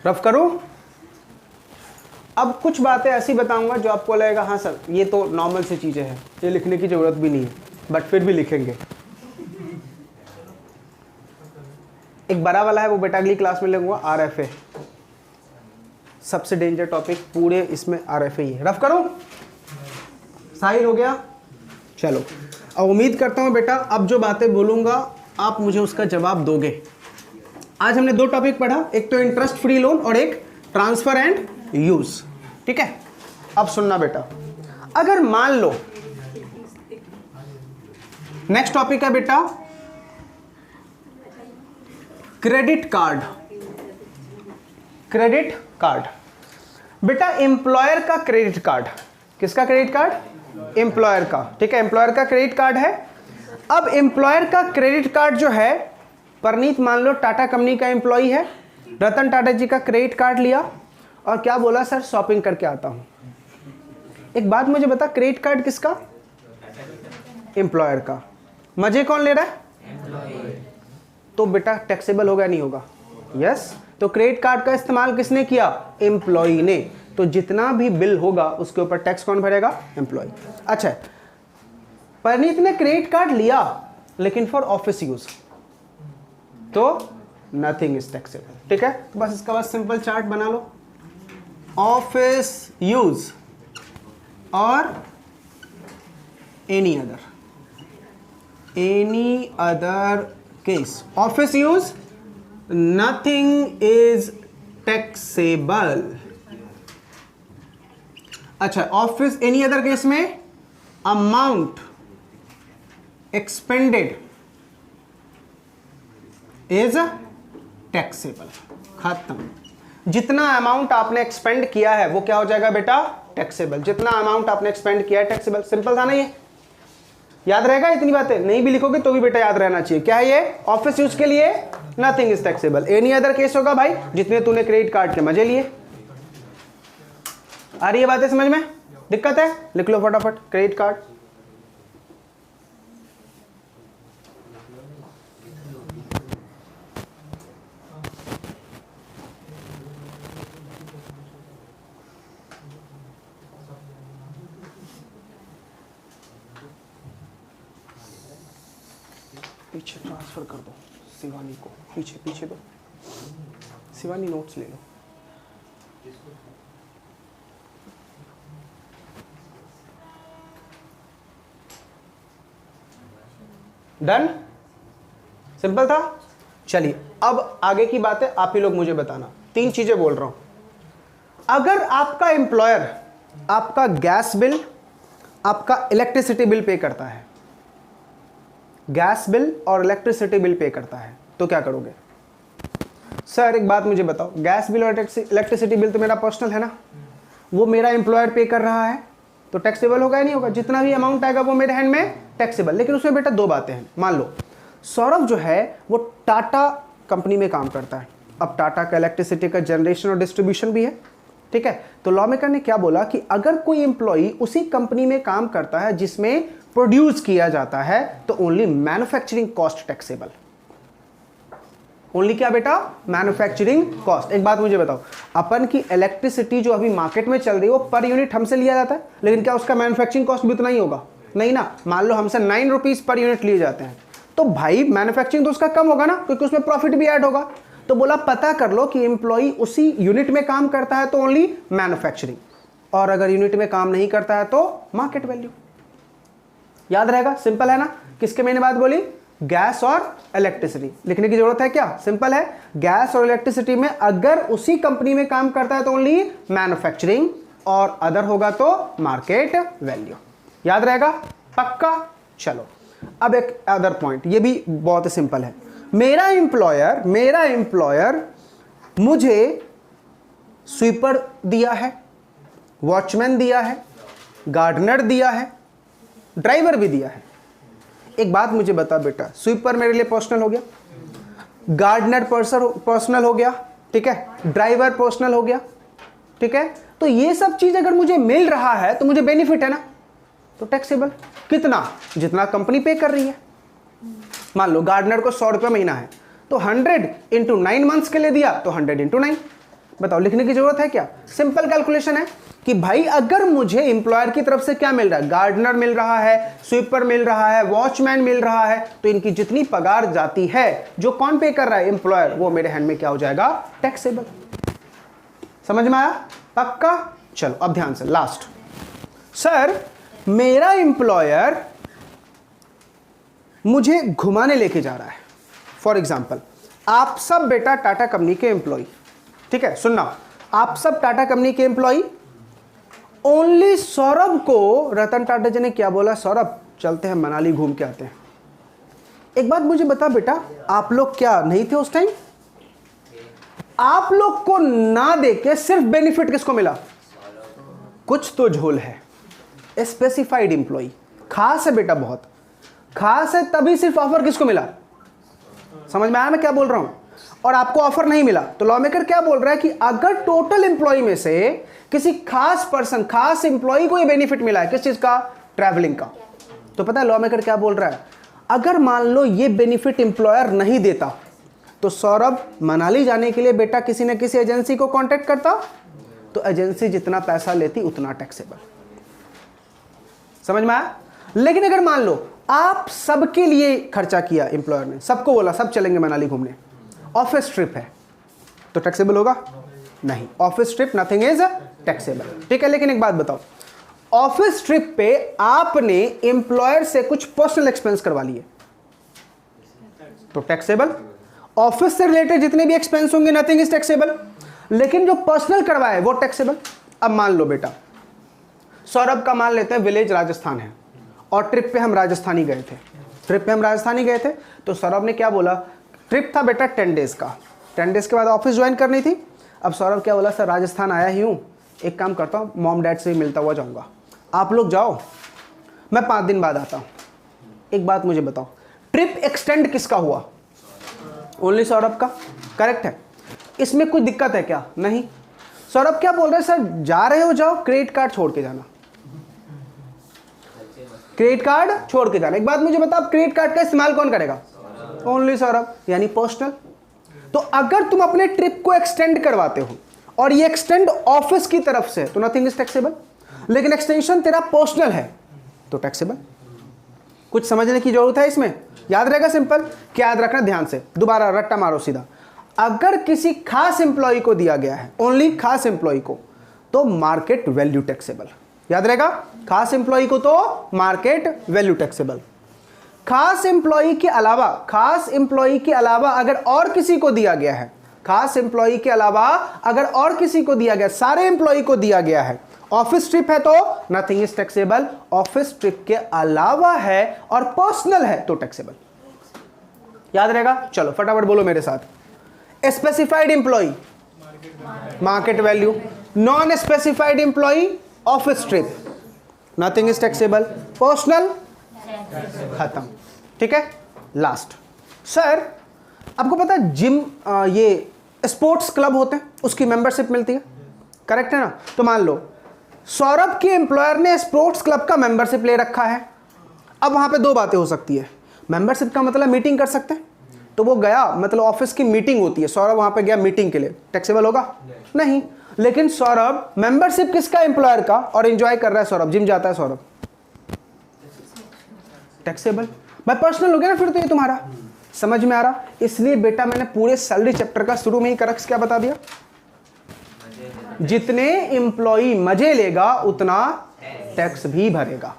रफ करूं? अब कुछ बातें ऐसी बताऊंगा जो आपको लगेगा हाँ सर ये तो नॉर्मल सी चीजें हैं, ये लिखने की जरूरत भी नहीं है, बट फिर भी लिखेंगे। एक बड़ा वाला है वो बेटा अगली क्लास में लगूंगा, RFA, सबसे डेंजर टॉपिक पूरे इसमें RFA ही है। रफ करूं? साहिल हो गया? चलो, अब उम्मीद करता हूं बेटा अब जो बातें बोलूंगा आप मुझे उसका जवाब दोगे। आज हमने 2 टॉपिक पढ़ा, एक तो इंटरेस्ट फ्री लोन और एक ट्रांसफर एंड यूज, ठीक है? अब सुनना बेटा, अगर मान लो नेक्स्ट टॉपिक है बेटा क्रेडिट कार्ड। क्रेडिट कार्ड बेटा एम्प्लॉयर का क्रेडिट कार्ड, किसका क्रेडिट कार्ड? एम्प्लॉयर का, ठीक है? एम्प्लॉयर का क्रेडिट कार्ड है। अब एम्प्लॉयर का क्रेडिट कार्ड जो है, परनीत मान लो टाटा कंपनी का एम्प्लॉई है, रतन टाटा जी का क्रेडिट कार्ड लिया और क्या बोला सर शॉपिंग करके आता हूं। एक बात मुझे बता, क्रेडिट कार्ड किसका? एम्प्लॉयर का। मजे कौन ले रहा है? तो बेटा टैक्सेबल होगा नहीं होगा? यस। तो क्रेडिट कार्ड का इस्तेमाल किसने किया? एम्प्लॉई ने। तो जितना भी बिल होगा उसके ऊपर टैक्स कौन भरेगा? एम्प्लॉई। अच्छा, परनीत ने क्रेडिट कार्ड लिया लेकिन फॉर ऑफिस यूज, तो नथिंग इज टैक्सेबल, ठीक है? तो बस इसका बस सिंपल चार्ट बना लो, ऑफिस यूज और any other case. Office use nothing is taxable. अच्छा, ऑफिस एनी अदर केस में अमाउंट एक्सपेंडेड इज टैक्सेबल। खत्म। जितना अमाउंट आपने एक्सपेंड किया है वो क्या हो जाएगा बेटा, टैक्सेबल। जितना अमाउंट आपने एक्सपेंड किया है टैक्सेबल। सिंपल था ना ये, याद रहेगा इतनी बातें, नहीं भी लिखोगे तो भी बेटा याद रहना चाहिए। क्या है ये, ऑफिस यूज के लिए nothing is taxable. Any other case होगा भाई, जितने तूने क्रेडिट कार्ड के मजे लिए। आ रही है बातें समझ में, दिक्कत है, लिख लो फटाफट क्रेडिट कार्ड। पीछे ट्रांसफर कर दो शिवानी को, पीछे पीछे दो, शिवानी नोट्स ले लो। डन, सिंपल था। चलिए अब आगे की बातें आप ही लोग मुझे बताना। 3 चीजें बोल रहा हूं। अगर आपका एम्प्लॉयर आपका गैस बिल, आपका इलेक्ट्रिसिटी बिल पे करता है, गैस बिल और इलेक्ट्रिसिटी बिल पे करता है, तो क्या करोगे? सर एक बात मुझे बताओ, गैस बिल और इलेक्ट्रिसिटी बिल तो मेरा पर्सनल है ना, वो मेरा एम्प्लॉयर पे कर रहा है तो टैक्सेबल होगा या नहीं होगा? जितना भी अमाउंट आएगा वो मेरे हैंड में टैक्सेबल। लेकिन उसमें बेटा 2 बातें हैं। मान लो सौरभ जो है वो टाटा कंपनी में काम करता है। अब टाटा का इलेक्ट्रिसिटी का जनरेशन और डिस्ट्रीब्यूशन भी है, ठीक है। तो लॉ मेकर ने क्या बोला कि अगर कोई एम्प्लॉई उसी कंपनी में काम करता है जिसमें प्रोड्यूस किया जाता है तो only manufacturing cost taxable. Only क्या बेटा, मैन्युफैक्चरिंग कॉस्ट। एक बात मुझे बताओ, अपन की इलेक्ट्रिसिटी जो अभी मार्केट में चल रही है वो पर यूनिट हमसे लिया जाता है, लेकिन क्या उसका मैन्युफैक्चरिंग कॉस्ट भी उतना ही होगा? नहीं ना। मान लो हमसे 9 रुपीज पर यूनिट लिए जाते हैं, तो भाई मैन्युफैक्चरिंग तो उसका कम होगा ना, क्योंकि उसमें प्रॉफिट भी ऐड होगा। तो बोला पता कर लो कि एम्प्लॉई उसी यूनिट में काम करता है तो ओनली मैन्युफैक्चरिंग, और अगर यूनिट में काम नहीं करता है तो मार्केट वैल्यू। याद रहेगा, सिंपल है ना। किसके मैंने बात बोली, गैस और इलेक्ट्रिसिटी। लिखने की जरूरत है क्या, सिंपल है। गैस और इलेक्ट्रिसिटी में अगर उसी कंपनी में काम करता है तो ओनली मैन्युफैक्चरिंग, और अदर होगा तो मार्केट वैल्यू। याद रहेगा, पक्का। चलो अब एक अदर पॉइंट, ये भी बहुत सिंपल है। मेरा एम्प्लॉयर मुझे स्वीपर दिया है, वॉचमैन दिया है, गार्डनर दिया है, ड्राइवर भी दिया है। एक बात मुझे बता बेटा, स्वीपर मेरे लिए पर्सनल हो गया, गार्डनर पर्सनल हो गया, ठीक है, ड्राइवर पर्सनल हो गया, ठीक है। तो ये सब चीज अगर मुझे मिल रहा है तो मुझे बेनिफिट है ना, तो टैक्सेबल। कितना, जितना कंपनी पे कर रही है। मान लो गार्डनर को 100 रुपये महीना है, तो 100 इंटू 9 मंथ्स के लिए दिया तो 100 इंटू 9। बताओ लिखने की जरूरत है क्या, सिंपल कैलकुलेशन है कि भाई अगर मुझे एम्प्लॉयर की तरफ से क्या मिल रहा है, गार्डनर मिल रहा है, स्वीपर मिल रहा है, वॉचमैन मिल रहा है, तो इनकी जितनी पगार जाती है जो कौन पे कर रहा है, एम्प्लॉयर, वो मेरे हैंड में क्या हो जाएगा, टैक्सेबल। समझ में आया, पक्का। चलो अब ध्यान से लास्ट। सर मेरा एम्प्लॉयर मुझे घुमाने लेके जा रहा है। फॉर एग्जाम्पल आप सब बेटा टाटा कंपनी के एम्प्लॉय, ठीक है, सुनना, आप सब टाटा कंपनी के एम्प्लॉय। ओनली सौरभ को रतन टाटा जी ने क्या बोला, सौरभ चलते हैं मनाली घूम के आते हैं। एक बात मुझे बता बेटा, आप लोग क्या नहीं थे उस टाइम? आप लोग को ना देके सिर्फ बेनिफिट किसको मिला? कुछ तो झोल है। स्पेसिफाइड एम्प्लॉय खास है बेटा, बहुत खास है, तभी सिर्फ ऑफर किसको मिला? समझ में आया मैं क्या बोल रहा हूं? और आपको ऑफर नहीं मिला तो लॉ मेकर क्या बोल रहा है कि अगर टोटल एम्प्लॉय में से किसी खास पर्सन, खास एम्प्लॉय को ये बेनिफिट मिला है, किस चीज का, ट्रैवलिंग का, तो पता है लॉ मेकर क्या बोल रहा है, अगर मान लो ये बेनिफिट एम्प्लॉयर नहीं देता तो सौरभ मनाली जाने के लिए बेटा किसी न किसी एजेंसी को कांटेक्ट करता, तो एजेंसी जितना पैसा लेती उतना टैक्सेबल। समझ में आया? लेकिन अगर मान लो आप सबके लिए खर्चा किया, एम्प्लॉयर ने सबको बोला सब चलेंगे मनाली घूमने, ऑफिस ट्रिप है, तो टैक्सेबल होगा? नहीं, office trip nothing is taxable, ठीक है। लेकिन एक बात बताओ, ऑफिस ट्रिप पे आपने एम्प्लॉयर से कुछ पर्सनल एक्सपेंस करवा लिए तो टैक्सेबल। ऑफिस से रिलेटेड जितने भी एक्सपेंस होंगे नथिंग इज टैक्सेबल, लेकिन जो पर्सनल करवाए वो टैक्सेबल। अब मान लो बेटा सौरभ का मान लेते हैं विलेज राजस्थान है और ट्रिप पे हम राजस्थानी गए थे, तो सौरभ ने क्या बोला, ट्रिप था बेटा 10 डेज का, 10 डेज़ के बाद ऑफिस ज्वाइन करनी थी। अब सौरभ क्या बोला, सर राजस्थान आया ही हूँ, एक काम करता हूँ मॉम डैड से ही मिलता हुआ जाऊँगा, आप लोग जाओ, मैं 5 दिन बाद आता हूँ। एक बात मुझे बताओ, ट्रिप एक्सटेंड किसका हुआ? ओनली सौरभ का, करेक्ट है। इसमें कोई दिक्कत है क्या? नहीं। सौरभ क्या बोल रहे हैं, सर जा रहे हो जाओ, क्रेडिट कार्ड छोड़ के जाना, क्रेडिट कार्ड छोड़ के जाना। एक बात मुझे बताओ, क्रेडिट कार्ड का इस्तेमाल कौन करेगा? ओनली सौरभ, यानी पर्सनल। तो अगर तुम अपने ट्रिप को एक्सटेंड करवाते हो और ये एक्सटेंड ऑफिस की तरफ से तो नथिंग इज टैक्सेबल, लेकिन एक्सटेंशन तेरा पर्सनल है तो टैक्सेबल। कुछ समझने की जरूरत है इसमें, याद रहेगा सिंपल। क्या याद रखना ध्यान से, दोबारा रट्टा मारो सीधा। अगर किसी खास एम्प्लॉय को दिया गया है, ओनली खास एम्प्लॉय को, तो मार्केट वैल्यू टैक्सेबल। याद रहेगा, खास एम्प्लॉय को तो मार्केट वैल्यू टैक्सेबल। खास एम्प्लॉय के अलावा, खास एम्प्लॉय के अलावा अगर और किसी को दिया गया है, खास एम्प्लॉय के अलावा अगर और किसी को दिया गया, सारे एम्प्लॉय को दिया गया है, ऑफिस ट्रिप है तो nothing is taxable, office trip के अलावा है और पर्सनल है तो टैक्सेबल। याद रहेगा, चलो फटाफट बोलो मेरे साथ। Specified employ market value, non specified employ office trip, nothing is taxable, personal खत्म। ठीक है, लास्ट। सर आपको पता है जिम, ये स्पोर्ट्स क्लब होते हैं, उसकी मेंबरशिप मिलती है, करेक्ट है ना? तो मान लो सौरभ के एम्प्लॉयर ने स्पोर्ट्स क्लब का मेंबरशिप ले रखा है। अब वहां पे 2 बातें हो सकती है। मेंबरशिप का मतलब मीटिंग कर सकते हैं, तो वो गया, मतलब ऑफिस की मीटिंग होती है, सौरभ वहां पे गया मीटिंग के लिए, टैक्सेबल होगा? नहीं। लेकिन सौरभ मेंबरशिप किसका? एम्प्लॉयर का, और एंजॉय कर रहा है सौरभ, जिम जाता है सौरभ, टैक्सेबल। भाई पर्सनल हो गया ना फिर तो ये तुम्हारा। समझ में आ रहा? इसलिए बेटा मैंने पूरे सैलरी चैप्टर का शुरू में ही करक्स क्या बता दिया, जितने एम्प्लॉई मजे लेगा उतना टैक्स भी भरेगा।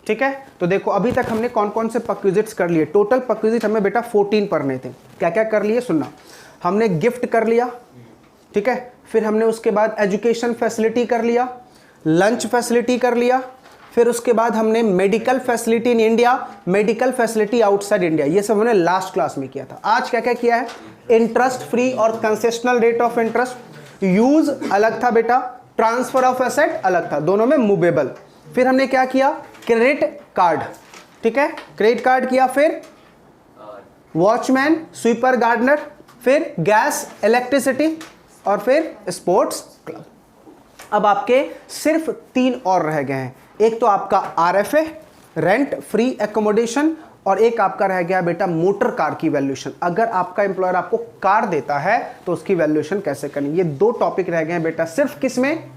ठीक है, तो देखो अभी तक हमने कौन कौन से परक्विजिट्स कर लिए। टोटल परक्विजिट हमें बेटा 14 पढ़ने थे। क्या क्या कर लिए सुनना। हमने गिफ्ट कर लिया, ठीक है, फिर हमने उसके बाद एजुकेशन फैसिलिटी कर लिया, लंच फैसिलिटी कर लिया, फिर उसके बाद हमने medical facility in India, medical facility outside India, ये सब हमने लास्ट क्लास में किया था। आज क्या क्या किया है? इंटरेस्ट फ्री और concessional rate of interest, use अलग था बेटा, ट्रांसफर ऑफ एसेट अलग था, दोनों में मूवेबल। फिर हमने क्या किया? क्रेडिट कार्ड, ठीक है, क्रेडिट कार्ड किया, फिर वॉचमैन, स्वीपर, गार्डनर, फिर गैस, इलेक्ट्रिसिटी, और फिर स्पोर्ट्स क्लब। अब आपके सिर्फ 3 और रह गए हैं। एक तो आपका RFA, रेंट फ्री एकोमोडेशन, और एक आपका रह गया बेटा मोटर कार की वैल्यूएशन। अगर आपका एम्प्लॉयर आपको कार देता है तो उसकी वैल्यूएशन कैसे करनी। ये 2 टॉपिक रह गए हैं बेटा सिर्फ किसमें?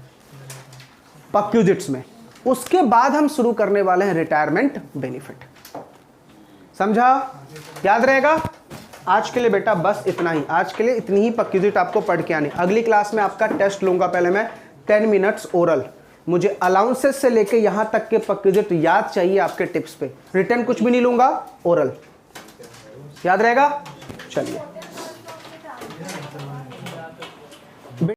परक्विजिट्स में। उसके बाद हम शुरू करने वाले हैं रिटायरमेंट बेनिफिट। समझा? याद रहेगा? आज के लिए बेटा बस इतना ही, आज के लिए इतनी ही परक्विजिट आपको पढ़ के आनी। अगली क्लास में आपका टेस्ट लूंगा पहले मैं 10 मिनट्स ओरल। मुझे अलाउंसेस से लेके यहां तक के परक्विजिट याद चाहिए आपके टिप्स पे। रिटर्न कुछ भी नहीं लूंगा, ओरल। याद रहेगा? चलिए।